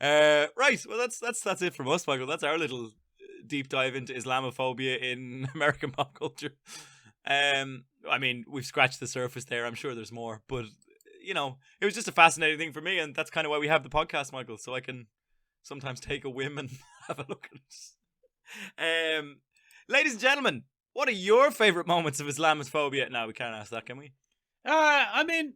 Right. Well, that's it from us, Michael. That's our little deep dive into Islamophobia in American pop culture. I mean, we've scratched the surface there. I'm sure there's more, but it was just a fascinating thing for me, and that's kind of why we have the podcast, Michael, so I can sometimes take a whim and have a look at it. Ladies and gentlemen, what are your favorite moments of Islamophobia? No, we can't ask that, can we? I mean,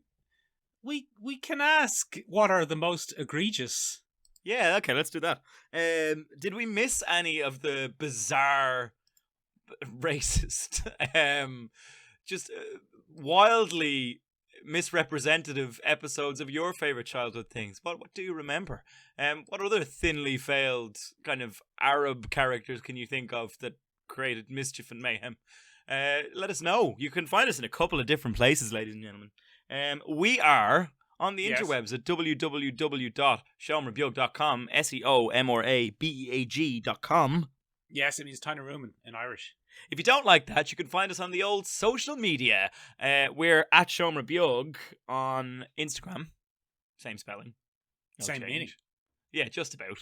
we can ask what are the most egregious. Yeah, okay, let's do that. Did we miss any of the bizarre, racist, just wildly misrepresentative episodes of your favorite childhood things. What do you remember? What other thinly veiled kind of Arab characters can you think of that created mischief and mayhem? Let us know. You can find us in a couple of different places, ladies and gentlemen. We are on the interwebs at www.seomrabeag.com, seomrabeag.com. Yes, it means tiny room in Irish. If you don't like that, you can find us on the old social media. We're at Seomra Beag on Instagram. Same spelling. No Same change. meaning. Yeah, just about.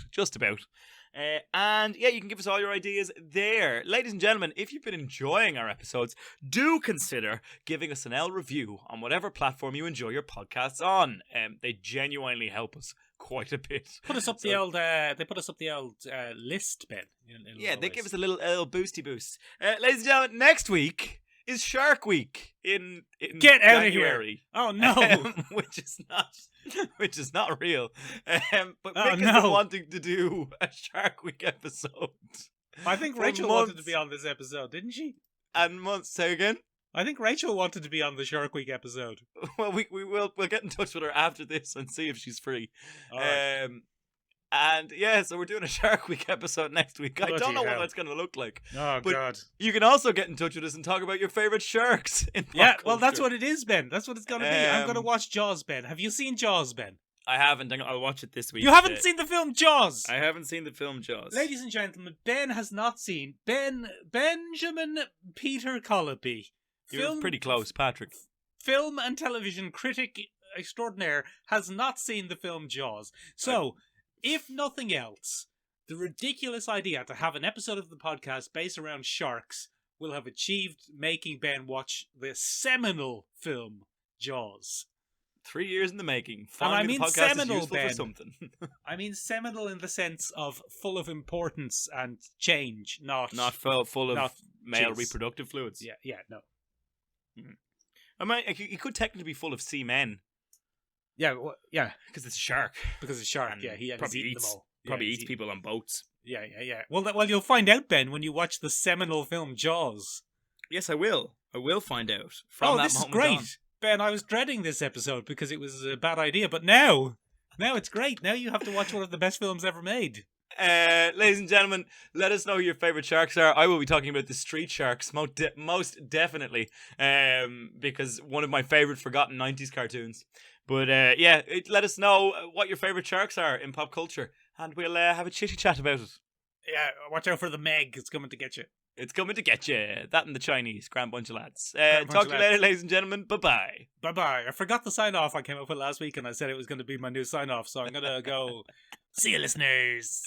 And yeah, you can give us all your ideas there. Ladies and gentlemen, if you've been enjoying our episodes, do consider giving us an L review on whatever platform you enjoy your podcasts on. They genuinely help us quite a bit. Put us up the old. They put us up the old list, Ben. Yeah, they give us a little boosty boost. Ladies and gentlemen, next week is Shark Week in Get out of January. here! Oh no, which is not real. But Oh, Mick has no. been wanting to do a Shark Week episode. I think For Rachel wanted to months. be on this episode, didn't she? And months, say again. I think Rachel wanted to be on the Shark Week episode. Well, we'll get in touch with her after this and see if she's free. All right. And yeah, so we're doing a Shark Week episode next week. I Bloody don't know what hell. that's going to look like. Oh but God. You can also get in touch with us and talk about your favorite sharks. In Yeah, pop well, that's culture. what it is, Ben. That's what it's gonna be. I'm gonna Um, watch Jaws, Ben. Have you seen Jaws, Ben? I haven't. I'll watch it this week. You haven't seen the film Jaws. I haven't seen the film Jaws. Ladies and gentlemen, Ben has not seen Benjamin Peter Colopy. You're pretty close, Patrick. Film and television critic extraordinaire has not seen the film Jaws. So, if nothing else, the ridiculous idea to have an episode of the podcast based around sharks will have achieved making Ben watch the seminal film Jaws. 3 years in the making. And I Finally, mean the podcast seminal, is useful Ben. for something. I mean seminal in the sense of full of importance and change, not full of Not male jizz. reproductive fluids. Yeah, no. I mean, it could technically be full of seamen Yeah, well, yeah, because it's a shark. because it's shark. And Yeah, he's probably eaten eats them all. probably Yeah, eats people on boats. Yeah. Well, you'll find out, Ben, when you watch the seminal film Jaws. Yes, I will. I will find out. From that This is moment great, on. Ben. I was dreading this episode because it was a bad idea, but now it's great. Now you have to watch one of the best films ever made. Ladies and gentlemen, let us know who your favorite sharks are. I will be talking about the street sharks most definitely, because one of my favorite forgotten 90s cartoons. But let us know what your favorite sharks are in pop culture, and we'll have a chitty chat about it. Yeah, watch out for the Meg. It's coming to get you. It's coming to get you. That and the Chinese. Grand bunch of lads. Grand bunch Talk of to you lads. later, ladies and gentlemen. Bye-bye. Bye-bye. I forgot the sign-off I came up with last week, and I said it was going to be my new sign-off, so I'm going to go... See you, listeners.